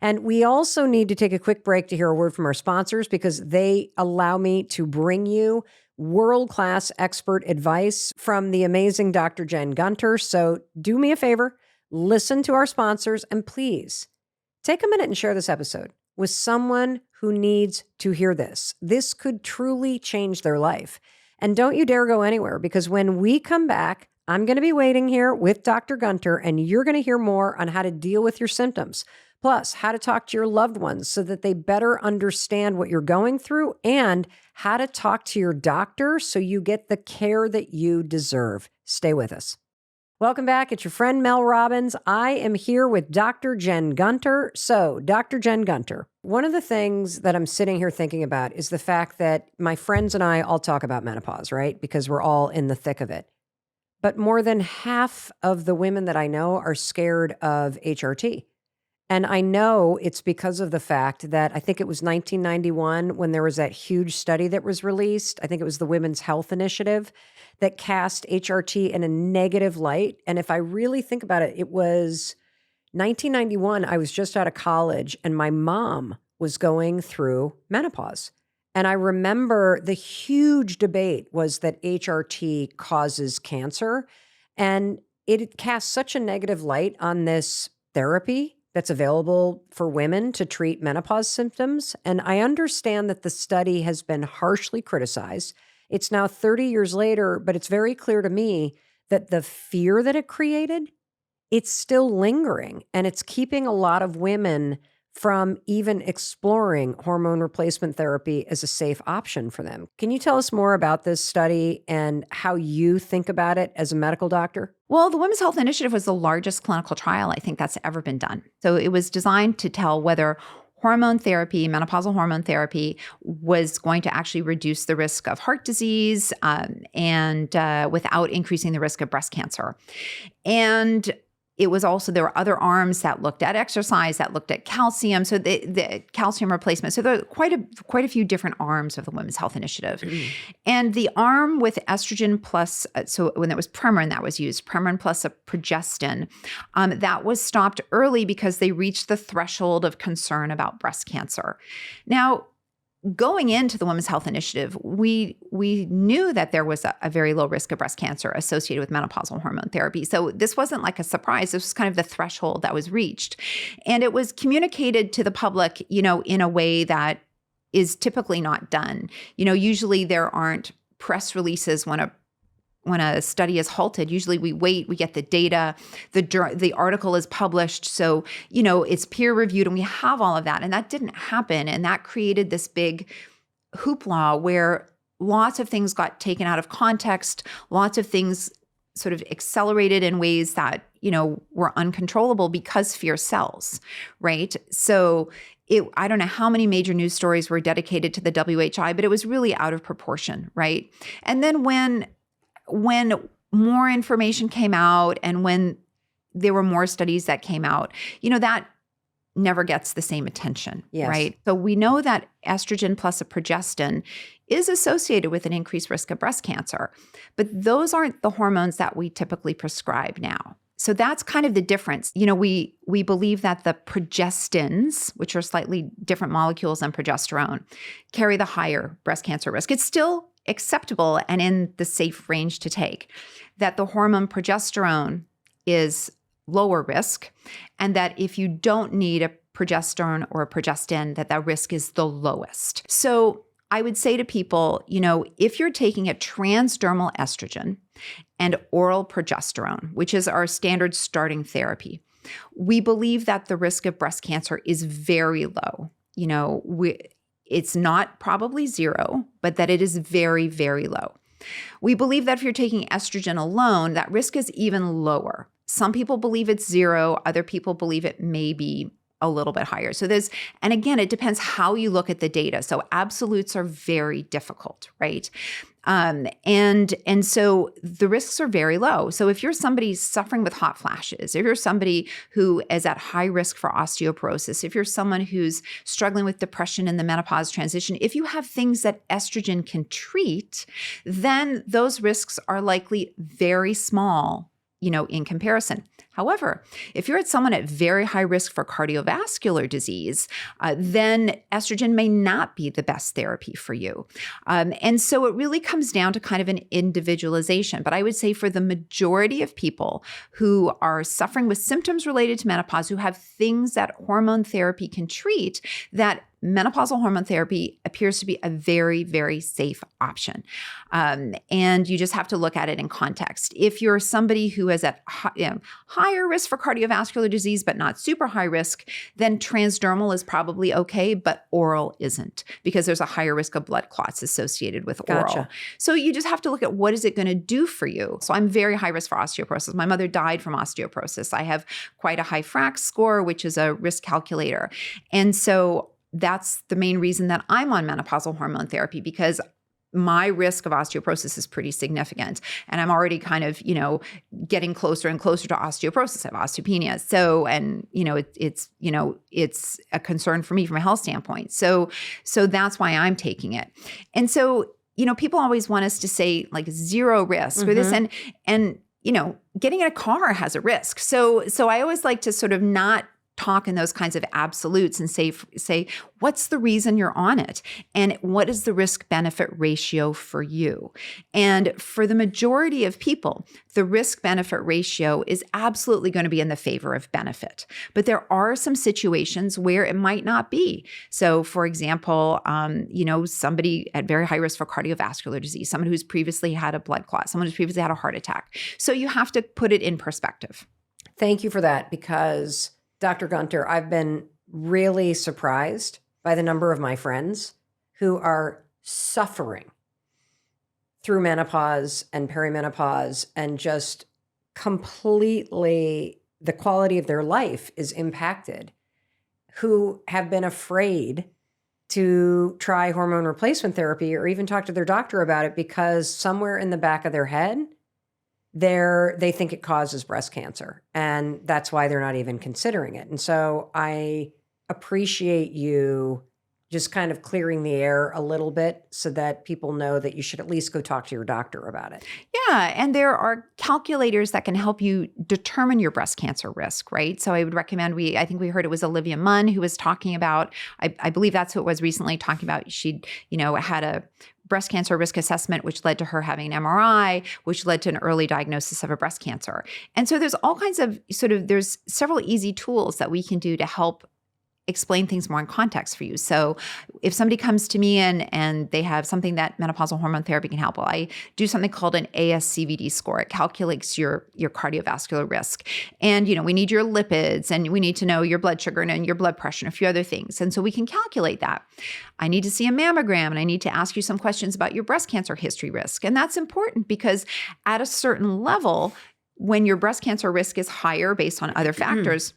And we also need to take a quick break to hear a word from our sponsors because they allow me to bring you world-class expert advice from the amazing Dr. Jen Gunter. So do me a favor, listen to our sponsors, and please take a minute and share this episode with someone who needs to hear this. This could truly change their life. And don't you dare go anywhere because when we come back, I'm going to be waiting here with Dr. Gunter, and you're going to hear more on how to deal with your symptoms. Plus, how to talk to your loved ones so that they better understand what you're going through and how to talk to your doctor so you get the care that you deserve. Stay with us. Welcome back. It's your friend Mel Robbins. I am here with Dr. Jen Gunter. So, Dr. Jen Gunter, one of the things that I'm sitting here thinking about is the fact that my friends and I all talk about menopause, right? Because we're all in the thick of it. But more than half of the women that I know are scared of HRT. And I know it's because of the fact that I think it was 1991 when there was that huge study that was released. I think it was the Women's Health Initiative that cast HRT in a negative light. And if I really think about it, it was 1991. I was just out of college and my mom was going through menopause. And I remember the huge debate was that HRT causes cancer. And it cast such a negative light on this therapy that's available for women to treat menopause symptoms. And I understand that the study has been harshly criticized. It's now 30 years later, but it's very clear to me that the fear that it created, it's still lingering. And it's keeping a lot of women from even exploring hormone replacement therapy as a safe option for them. Can you tell us more about this study and how you think about it as a medical doctor? Well, the Women's Health Initiative was the largest clinical trial I think that's ever been done. So it was designed to tell whether hormone therapy, menopausal hormone therapy, was going to actually reduce the risk of heart disease and without increasing the risk of breast cancer. And it was also, there were other arms that looked at exercise, that looked at calcium, so the calcium replacement. So there are quite a few different arms of the Women's Health Initiative. And the arm with estrogen plus, so when it was Premarin that was used, Premarin plus a progestin, that was stopped early because they reached the threshold of concern about breast cancer. Now, going into the Women's Health Initiative, we knew that there was a very low risk of breast cancer associated with menopausal hormone therapy. So this wasn't like a surprise. This was kind of the threshold that was reached. And it was communicated to the public, in a way that is typically not done. Usually there aren't press releases when a study is halted. Usually we wait, we get the data, the article is published. So, it's peer reviewed and we have all of that. And that didn't happen. And that created this big hoopla where lots of things got taken out of context, lots of things sort of accelerated in ways that, were uncontrollable because fear sells, right? So I don't know how many major news stories were dedicated to the WHI, but it was really out of proportion, right? And then when more information came out and when there were more studies that came out, that never gets the same attention, yes. right? So we know that estrogen plus a progestin is associated with an increased risk of breast cancer, but those aren't the hormones that we typically prescribe now. So that's kind of the difference. We believe that the progestins, which are slightly different molecules than progesterone, carry the higher breast cancer risk. It's still acceptable and in the safe range to take. That the hormone progesterone is lower risk, and that if you don't need a progesterone or a progestin, that risk is the lowest. So I would say to people, if you're taking a transdermal estrogen and oral progesterone, which is our standard starting therapy, we believe that the risk of breast cancer is very low. It's not probably zero, but that it is very, very low. We believe that if you're taking estrogen alone, that risk is even lower. Some people believe it's zero. Other people believe it may be a little bit higher. So and again, it depends how you look at the data. So absolutes are very difficult, right? And so the risks are very low. So if you're somebody suffering with hot flashes, if you're somebody who is at high risk for osteoporosis, if you're someone who's struggling with depression in the menopause transition, if you have things that estrogen can treat, then those risks are likely very small, in comparison. However, if you're someone at very high risk for cardiovascular disease, then estrogen may not be the best therapy for you. And so it really comes down to kind of an individualization. But I would say for the majority of people who are suffering with symptoms related to menopause, who have things that hormone therapy can treat, that menopausal hormone therapy appears to be a very, very safe option. And you just have to look at it in context. If you're somebody who is at higher risk for cardiovascular disease, but not super high risk, then transdermal is probably okay, but oral isn't, because there's a higher risk of blood clots associated with oral. Gotcha. So you just have to look at what is it going to do for you. So I'm very high risk for osteoporosis. My mother died from osteoporosis. I have quite a high FRAX score, which is a risk calculator. And so that's the main reason that I'm on menopausal hormone therapy, because my risk of osteoporosis is pretty significant. And I'm already kind of, getting closer and closer to osteoporosis. I have osteopenia. So, and, it's a concern for me from a health standpoint. So that's why I'm taking it. And so, people always want us to say like zero risk or this, and getting in a car has a risk. So I always like to sort of not talk in those kinds of absolutes and say, what's the reason you're on it? And what is the risk-benefit ratio for you? And for the majority of people, the risk-benefit ratio is absolutely going to be in the favor of benefit. But there are some situations where it might not be. So for example, somebody at very high risk for cardiovascular disease, someone who's previously had a blood clot, someone who's previously had a heart attack. So you have to put it in perspective. Thank you for that, because Dr. Gunter, I've been really surprised by the number of my friends who are suffering through menopause and perimenopause, and just completely the quality of their life is impacted, who have been afraid to try hormone replacement therapy or even talk to their doctor about it because somewhere in the back of their head, they think it causes breast cancer, and that's why they're not even considering it. And so I appreciate you just kind of clearing the air a little bit so that people know that you should at least go talk to your doctor about it. Yeah. And there are calculators that can help you determine your breast cancer risk, right? So I would recommend I think we heard it was Olivia Munn who was talking about, I believe that's who it was recently talking about. She'd, had a breast cancer risk assessment, which led to her having an MRI, which led to an early diagnosis of a breast cancer. And so there's all kinds of there's several easy tools that we can do to help explain things more in context for you. So if somebody comes to me and they have something that menopausal hormone therapy can help, well, I do something called an ASCVD score. It calculates your cardiovascular risk. And, we need your lipids and we need to know your blood sugar and your blood pressure and a few other things. And so we can calculate that. I need to see a mammogram and I need to ask you some questions about your breast cancer history risk. And that's important because at a certain level, when your breast cancer risk is higher based on other factors,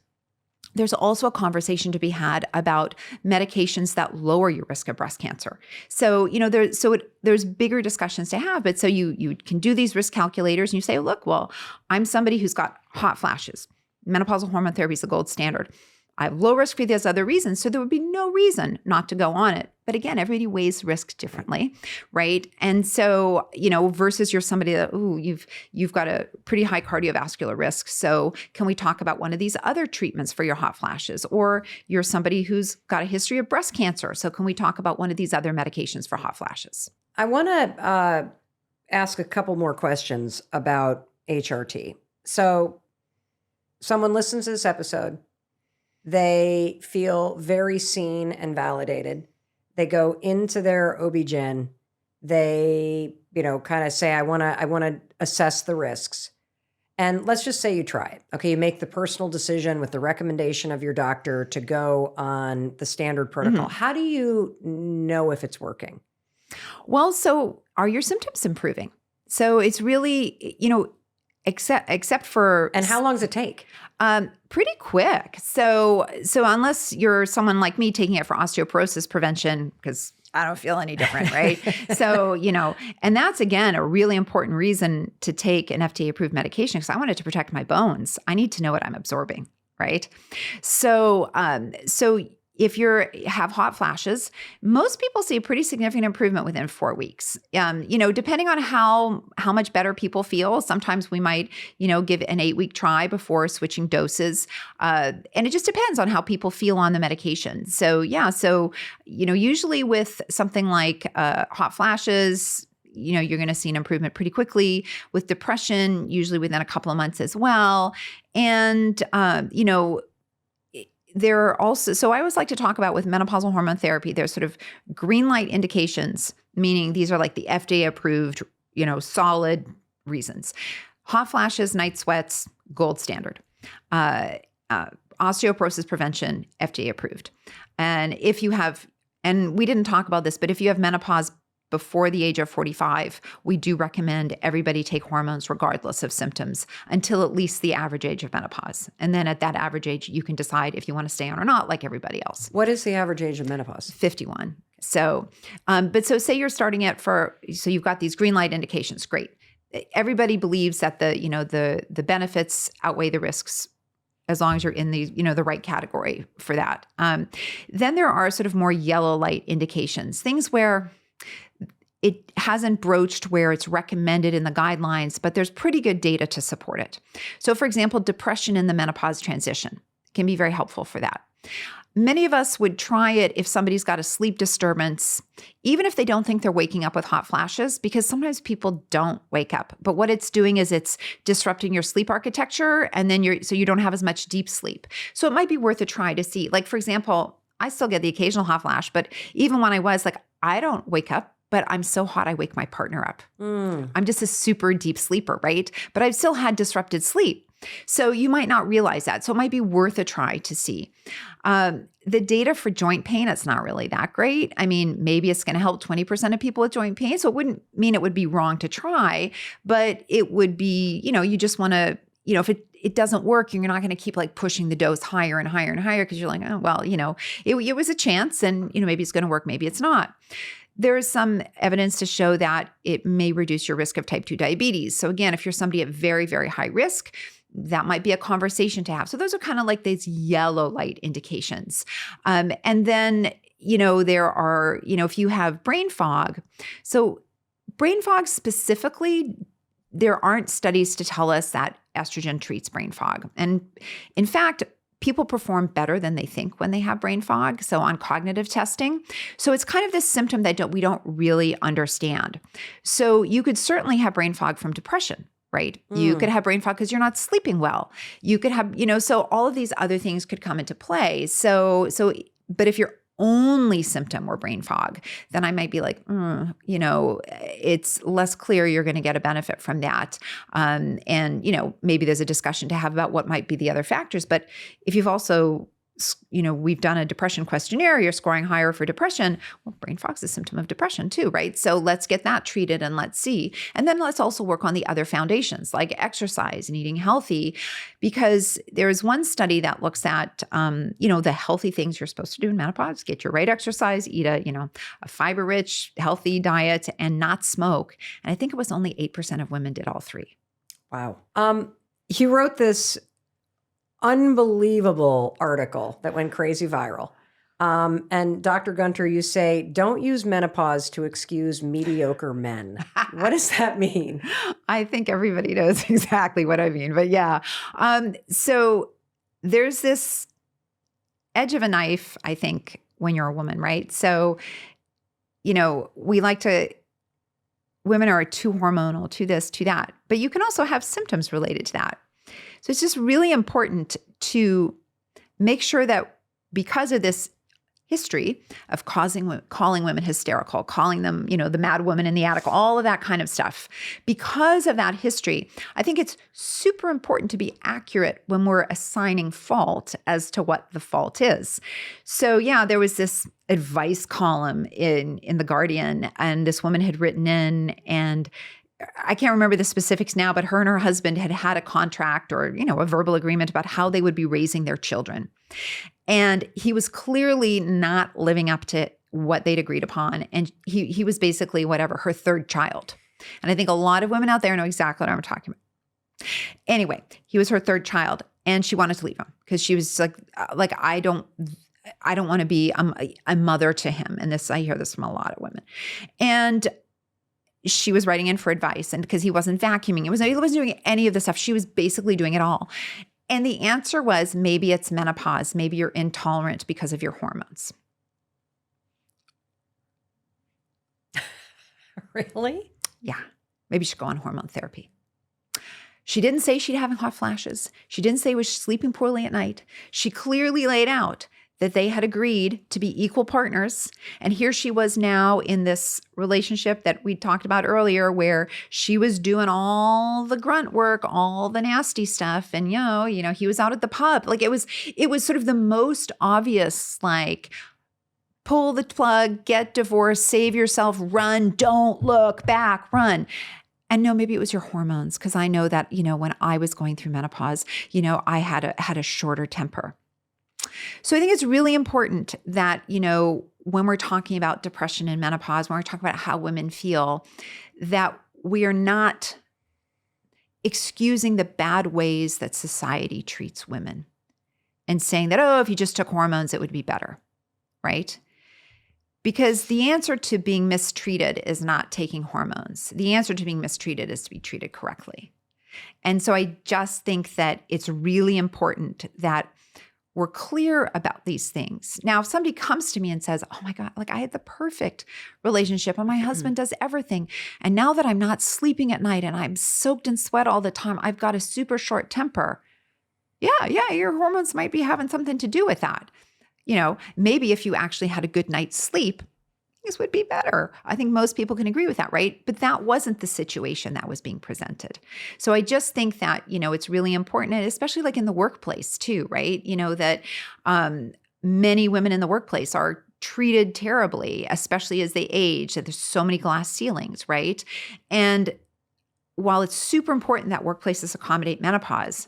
there's also a conversation to be had about medications that lower your risk of breast cancer. So, there's bigger discussions to have. But so you can do these risk calculators and you say, look, well, I'm somebody who's got hot flashes. Menopausal hormone therapy is the gold standard. I have low risk for these other reasons, so there would be no reason not to go on it. But again, everybody weighs risk differently, right? And so, versus you're somebody that, you've got a pretty high cardiovascular risk. So can we talk about one of these other treatments for your hot flashes? Or you're somebody who's got a history of breast cancer. So can we talk about one of these other medications for hot flashes? I want to ask a couple more questions about HRT. So someone listens to this episode. They feel very seen and validated. They go into their OB-GYN. They, kind of say, I want to assess the risks. And let's just say you try it. Okay, you make the personal decision with the recommendation of your doctor to go on the standard protocol. Mm-hmm. How do you know if it's working? Well, so are your symptoms improving? So it's really, except for... And how long does it take? Pretty quick. So unless you're someone like me taking it for osteoporosis prevention, because I don't feel any different, right? So, and that's again, a really important reason to take an FDA approved medication because I want it to protect my bones. I need to know what I'm absorbing, right? So if you have hot flashes, most people see a pretty significant improvement within 4 weeks. Depending on how much better people feel, sometimes we might, give an 8-week try before switching doses. And it just depends on how people feel on the medication. So usually with something like hot flashes, you're going to see an improvement pretty quickly. With depression, usually within a couple of months as well. And, there are also, so I always like to talk about with menopausal hormone therapy, there's sort of green light indications, meaning these are like the FDA approved, solid reasons. Hot flashes, night sweats, gold standard. Osteoporosis prevention, FDA approved. And if you have, and we didn't talk about this, but if you have menopause before the age of 45, we do recommend everybody take hormones regardless of symptoms until at least the average age of menopause. And then at that average age, you can decide if you want to stay on or not, like everybody else. What is the average age of menopause? 51. So, so say you're starting it so you've got these green light indications. Great. Everybody believes that the benefits outweigh the risks as long as you're in the right category for that. Then there are sort of more yellow light indications, things where it hasn't broached where it's recommended in the guidelines, but there's pretty good data to support it. So for example, depression in the menopause transition can be very helpful for that. Many of us would try it if somebody's got a sleep disturbance, even if they don't think they're waking up with hot flashes, because sometimes people don't wake up. But what it's doing is it's disrupting your sleep architecture, and then so you don't have as much deep sleep. So it might be worth a try to see. Like, for example, I still get the occasional hot flash, but even when I was like, I don't wake up, but I'm so hot I wake my partner up. I'm just a super deep sleeper, right? But I've still had disrupted sleep. So you might not realize that. So it might be worth a try to see. The data for joint pain, it's not really that great. I mean, maybe it's going to help 20% of people with joint pain. So it wouldn't mean it would be wrong to try, but it would be, you just want to, if it doesn't work, you're not going to keep like pushing the dose higher and higher and higher because you're like, oh, well, it was a chance and, maybe it's going to work, maybe it's not. There is some evidence to show that it may reduce your risk of type 2 diabetes. So again, if you're somebody at very, very high risk, that might be a conversation to have. So those are kind of like these yellow light indications. And then there are, if you have brain fog, so brain fog specifically, there aren't studies to tell us that estrogen treats brain fog. And in fact, people perform better than they think when they have brain fog. So on cognitive testing. So it's kind of this symptom that we don't really understand. So you could certainly have brain fog from depression, right? You could have brain fog because you're not sleeping well. You could have, so all of these other things could come into play. But if your only symptom were brain fog, then I might be like, it's less clear you're going to get a benefit from that. And maybe there's a discussion to have about what might be the other factors. But if you've also, we've done a depression questionnaire, you're scoring higher for depression. Well, brain fog's a symptom of depression too, right? So let's get that treated and let's see. And then let's also work on the other foundations like exercise and eating healthy, because there is one study that looks at, the healthy things you're supposed to do in menopause: get your right exercise, eat a fiber-rich, healthy diet, and not smoke. And I think it was only 8% of women did all three. Wow. He wrote this unbelievable article that went crazy viral. And Dr. Gunter, you say, don't use menopause to excuse mediocre men. What does that mean? I think everybody knows exactly what I mean, but yeah. So there's this edge of a knife, I think, when you're a woman, right? So, women are too hormonal, too this, too that, but you can also have symptoms related to that. So it's just really important to make sure that because of this history of calling women hysterical, calling them, the mad woman in the attic, all of that kind of stuff, because of that history, I think it's super important to be accurate when we're assigning fault as to what the fault is. So yeah, there was this advice column in The Guardian, and this woman had written in, and I can't remember the specifics now, but her and her husband had a contract or, a verbal agreement about how they would be raising their children. And he was clearly not living up to what they'd agreed upon. And he was basically her third child. And I think a lot of women out there know exactly what I'm talking about. Anyway, he was her third child and she wanted to leave him because she was like, I don't want to be a mother to him. And I hear this from a lot of women. And she was writing in for advice, and because he wasn't vacuuming, he wasn't doing any of the stuff. She was basically doing it all. And the answer was, maybe it's menopause. Maybe you're intolerant because of your hormones. Really? Yeah. Maybe you should go on hormone therapy. She didn't say she'd having hot flashes. She didn't say was sleeping poorly at night. She clearly laid out that they had agreed to be equal partners. And here she was now in this relationship that we talked about earlier, where she was doing all the grunt work, all the nasty stuff. And, he was out at the pub. Like it was sort of the most obvious, pull the plug, get divorced, save yourself, run, don't look back, run. And no, maybe it was your hormones. Cause I know that, when I was going through menopause, I had a shorter temper. So I think it's really important that, when we're talking about depression and menopause, when we're talking about how women feel, that we are not excusing the bad ways that society treats women and saying that, if you just took hormones, it would be better, right? Because the answer to being mistreated is not taking hormones. The answer to being mistreated is to be treated correctly. And so I just think that it's really important that we're clear about these things. Now, if somebody comes to me and says, oh my God, I had the perfect relationship and my husband does everything. And now that I'm not sleeping at night and I'm soaked in sweat all the time, I've got a super short temper. Yeah, your hormones might be having something to do with that. Maybe if you actually had a good night's sleep, things would be better. I think most people can agree with that, right? But that wasn't the situation that was being presented. So I just think that, it's really important, and especially in the workplace too, right? That many women in the workplace are treated terribly, especially as they age, that there's so many glass ceilings, right? And while it's super important that workplaces accommodate menopause,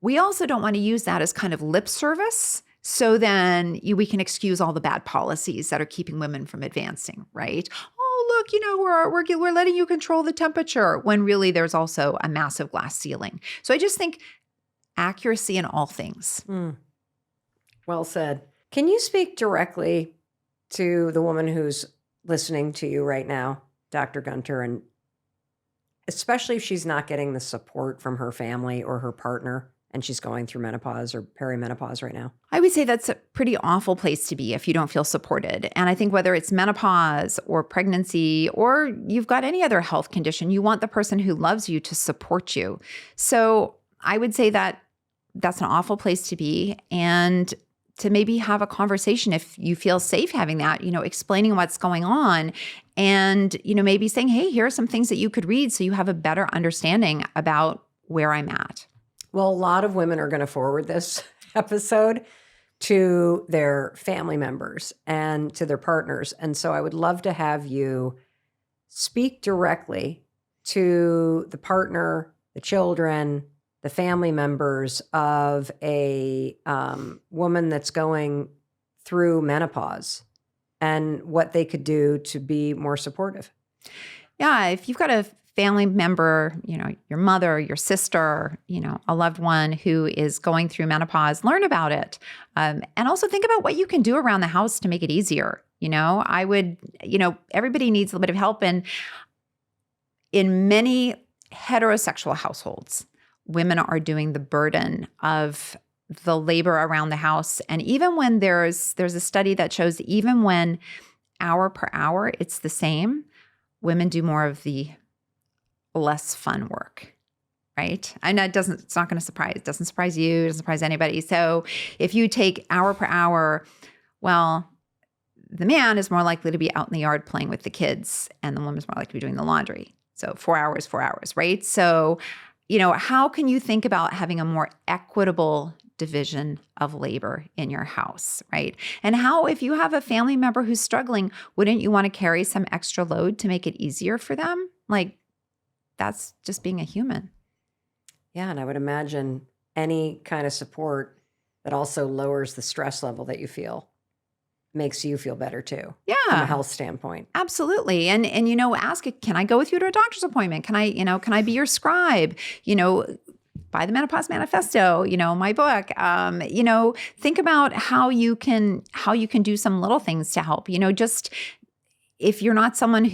we also don't want to use that as kind of lip service. So then we can excuse all the bad policies that are keeping women from advancing, right? Oh, look, we're letting you control the temperature, when really there's also a massive glass ceiling. So I just think accuracy in all things. Well said. Can you speak directly to the woman who's listening to you right now, Dr. Gunter, and especially if she's not getting the support from her family or her partner and she's going through menopause or perimenopause right now? I would say that's a pretty awful place to be if you don't feel supported. And I think whether it's menopause or pregnancy or you've got any other health condition, you want the person who loves you to support you. So I would say that that's an awful place to be. And to maybe have a conversation if you feel safe having that, explaining what's going on and, maybe saying, hey, here are some things that you could read so you have a better understanding about where I'm at. Well, a lot of women are going to forward this episode to their family members and to their partners. And so I would love to have you speak directly to the partner, the children, the family members of a woman that's going through menopause and what they could do to be more supportive. Yeah, if you've got a family member, your mother, your sister, a loved one who is going through menopause, learn about it. And also think about what you can do around the house to make it easier. I would, everybody needs a little bit of help. And in many heterosexual households, women are doing the burden of the labor around the house. And even when there's a study that shows even when hour per hour, it's the same, women do more of the less fun work, right? And it's not going to surprise, it doesn't surprise you, it doesn't surprise anybody. So if you take hour per hour, well, the man is more likely to be out in the yard playing with the kids and the woman's more likely to be doing the laundry. So 4 hours, right? So, how can you think about having a more equitable division of labor in your house, right? And how, if you have a family member who's struggling, wouldn't you want to carry some extra load to make it easier for them? Like, that's just being a human. Yeah, and I would imagine any kind of support that also lowers the stress level that you feel makes you feel better too. Yeah. From a health standpoint. Absolutely. And ask it, can I go with you to a doctor's appointment? Can I be your scribe? Buy the Menopause Manifesto, my book. Think about how you can do some little things to help. Just if you're not someone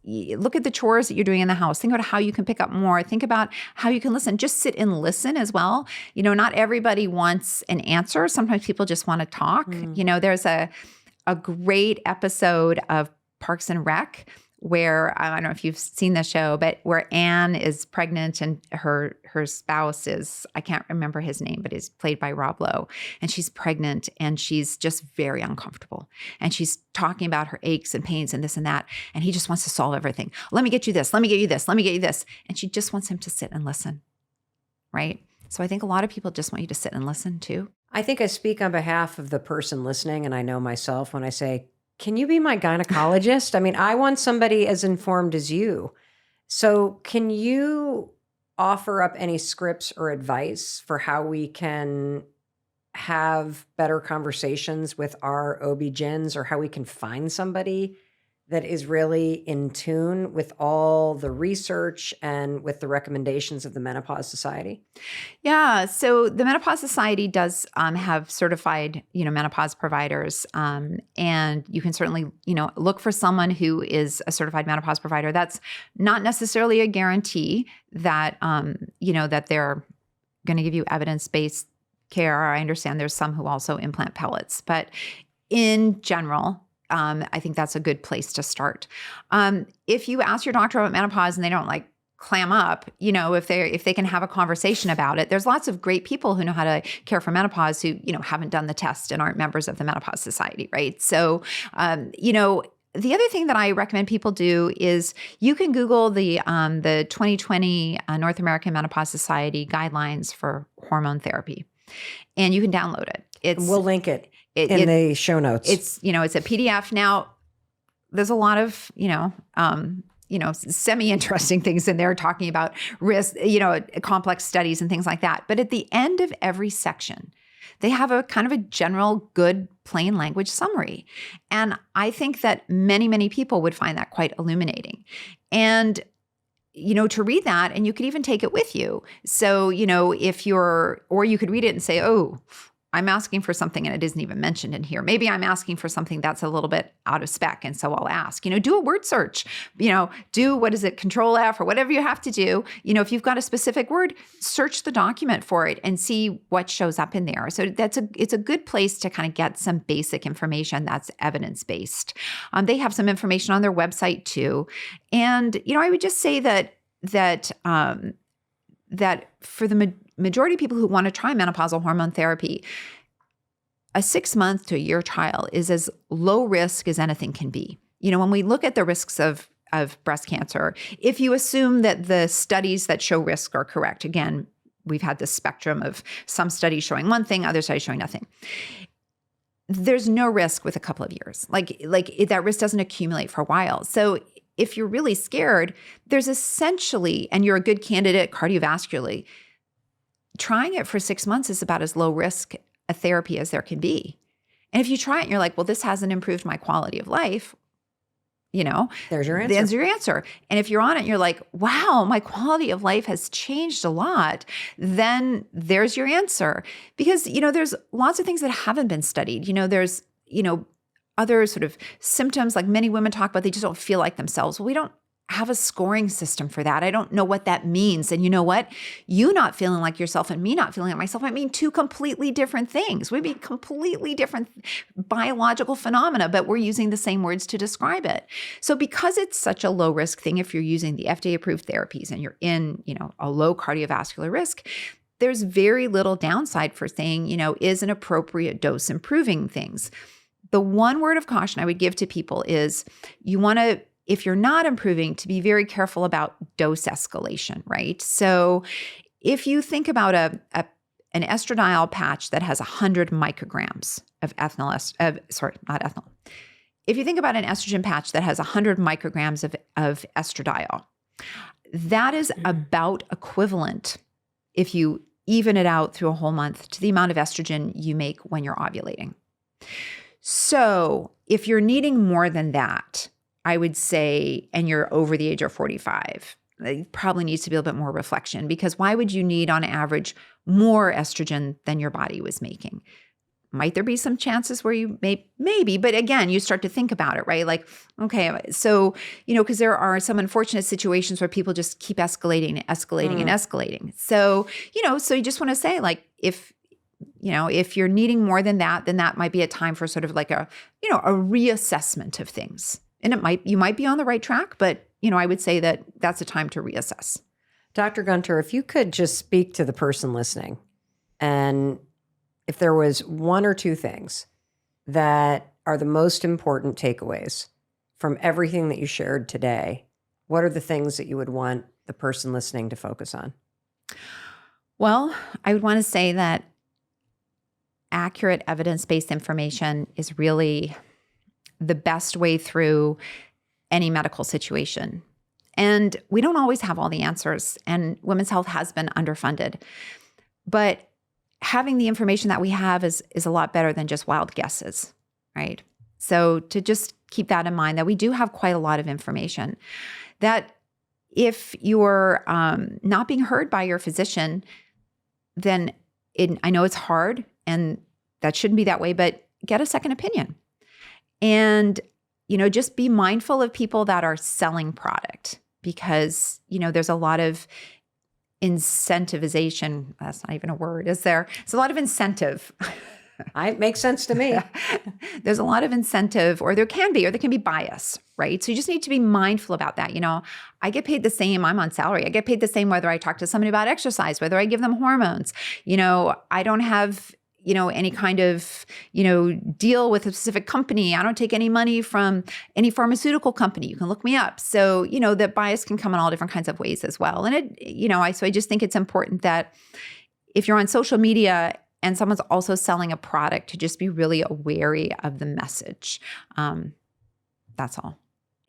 look at the chores that you're doing in the house. Think about how you can pick up more. Think about how you can listen. Just sit and listen as well. Not everybody wants an answer. Sometimes people just want to talk. There's a great episode of Parks and Rec where, I don't know if you've seen the show, but where Anne is pregnant and her spouse is, I can't remember his name, but is played by Rob Lowe. And she's pregnant and she's just very uncomfortable. And she's talking about her aches and pains and this and that. And he just wants to solve everything. Let me get you this. Let me get you this. Let me get you this. And she just wants him to sit and listen. Right? So I think a lot of people just want you to sit and listen too. I think I speak on behalf of the person listening, and I know myself when I say, can you be my gynecologist? I mean, I want somebody as informed as you. So can you offer up any scripts or advice for how we can have better conversations with our OB-GYNs, or how we can find somebody that is really in tune with all the research and with the recommendations of the Menopause Society? Yeah. So the Menopause Society does have certified, menopause providers. And you can certainly, look for someone who is a certified menopause provider. That's not necessarily a guarantee that, that they're going to give you evidence-based care. I understand there's some who also implant pellets, but in general, I think that's a good place to start. If you ask your doctor about menopause and they don't clam up, if they can have a conversation about it, there's lots of great people who know how to care for menopause who, haven't done the test and aren't members of the Menopause Society, right? So, the other thing that I recommend people do is you can Google the 2020 North American Menopause Society guidelines for hormone therapy, and you can download it. We'll link it in the show notes. It's a PDF. Now, there's a lot of, semi-interesting things in there talking about risk, complex studies and things like that. But at the end of every section, they have a kind of a general good plain language summary. And I think that many, many people would find that quite illuminating. And to read that, and you could even take it with you. So, or you could read it and say, oh, I'm asking for something and it isn't even mentioned in here. Maybe I'm asking for something that's a little bit out of spec. And so I'll ask, do a word search, do what is it, Control F or whatever you have to do. If you've got a specific word, search the document for it and see what shows up in there. So it's a good place to kind of get some basic information that's evidence-based. They have some information on their website too. And, I would just say that for the majority of people who want to try menopausal hormone therapy, a 6-month to a year trial is as low risk as anything can be. When we look at the risks of breast cancer, if you assume that the studies that show risk are correct, again, we've had this spectrum of some studies showing one thing, other studies showing nothing. There's no risk with a couple of years. Like that risk doesn't accumulate for a while. So if you're really scared, there's essentially, and you're a good candidate cardiovascularly, trying it for 6 months is about as low risk a therapy as there can be. And if you try it and you're like, well, this hasn't improved my quality of life, there's your answer. There's your answer. And if you're on it and you're like, wow, my quality of life has changed a lot, then there's your answer. Because, there's lots of things that haven't been studied. There's, other sort of symptoms like many women talk about, they just don't feel like themselves. Well, we don't have a scoring system for that. I don't know what that means. And you know what? You not feeling like yourself and me not feeling like myself might mean two completely different things. We'd be completely different biological phenomena, but we're using the same words to describe it. So because it's such a low risk thing, if you're using the FDA approved therapies and you're in, a low cardiovascular risk, there's very little downside for saying, is an appropriate dose improving things. The one word of caution I would give to people is you want to, if you're not improving, to be very careful about dose escalation, right? So if you think about an estradiol patch that has 100 micrograms of If you think about an estrogen patch that has 100 micrograms of estradiol, that is about equivalent, if you even it out through a whole month, to the amount of estrogen you make when you're ovulating. So if you're needing more than that, I would say, and you're over the age of 45, it probably needs to be a little bit more reflection, because why would you need on average more estrogen than your body was making? Might there be some chances where you maybe, but again, you start to think about it, right? Like, okay, so, because there are some unfortunate situations where people just keep escalating and escalating. So, so you just want to say, like, if you're needing more than that, then that might be a time for sort of like a reassessment of things. And you might be on the right track, but, I would say that that's a time to reassess. Dr. Gunter, if you could just speak to the person listening, and if there was one or two things that are the most important takeaways from everything that you shared today, what are the things that you would want the person listening to focus on? Well, I would want to say that accurate evidence-based information is really the best way through any medical situation. And we don't always have all the answers, and women's health has been underfunded. But having the information that we have is a lot better than just wild guesses, right? So to just keep that in mind, that we do have quite a lot of information, that if you're not being heard by your physician, then I know it's hard and that shouldn't be that way, but get a second opinion. And, just be mindful of people that are selling product, because, there's a lot of incentivization. That's not even a word, is there? It's a lot of incentive. It makes sense to me. There's a lot of incentive, or there can be bias, right? So you just need to be mindful about that. I get paid the same. I'm on salary. I get paid the same whether I talk to somebody about exercise, whether I give them hormones. I don't have any kind of, deal with a specific company. I don't take any money from any pharmaceutical company. You can look me up. So, that bias can come in all different kinds of ways as well. And so I just think it's important that if you're on social media and someone's also selling a product, to just be really wary of the message. That's all.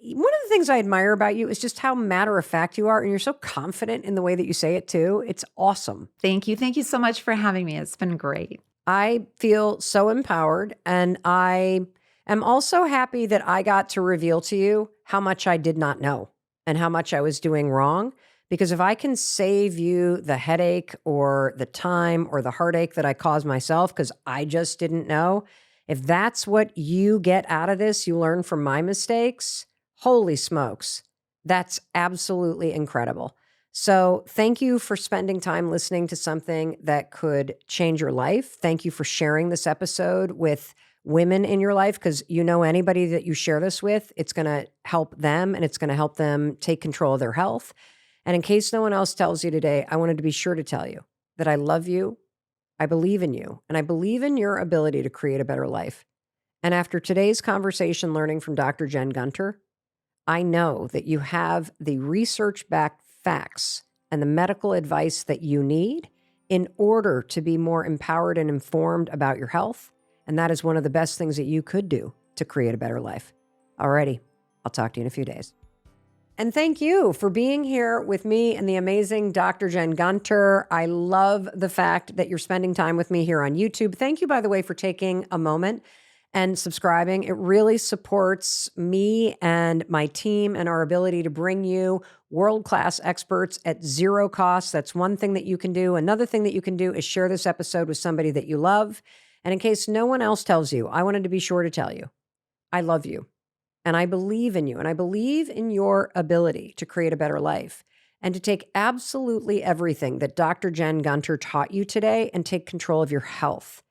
One of the things I admire about you is just how matter of fact you are, and you're so confident in the way that you say it too. It's awesome. Thank you. Thank you so much for having me. It's been great. I feel so empowered, and I am also happy that I got to reveal to you how much I did not know and how much I was doing wrong, Because if I can save you the headache or the time or the heartache that I caused myself because I just didn't know, if that's what you get out of this, you learn from my mistakes, holy smokes, that's absolutely incredible. So thank you for spending time listening to something that could change your life. Thank you for sharing this episode with women in your life, because anybody that you share this with, it's going to help them and it's going to help them take control of their health. And in case no one else tells you today, I wanted to be sure to tell you that I love you, I believe in you, and I believe in your ability to create a better life. And after today's conversation, learning from Dr. Jen Gunter, I know that you have the research-backed facts and the medical advice that you need in order to be more empowered and informed about your health. And that is one of the best things that you could do to create a better life. Alrighty, I'll talk to you in a few days. And thank you for being here with me and the amazing Dr. Jen Gunter. I love the fact that you're spending time with me here on YouTube. Thank you, by the way, for taking a moment and subscribing. It really supports me and my team and our ability to bring you world-class experts at zero cost. That's one thing that you can do. Another thing that you can do is share this episode with somebody that you love. And in case no one else tells you, I wanted to be sure to tell you, I love you. And I believe in you, and I believe in your ability to create a better life and to take absolutely everything that Dr. Jen Gunter taught you today and take control of your health.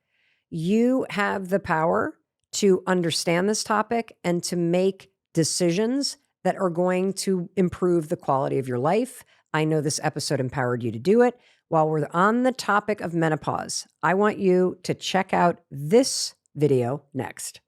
You have the power to understand this topic and to make decisions that are going to improve the quality of your life. I know this episode empowered you to do it. While we're on the topic of menopause, I want you to check out this video next.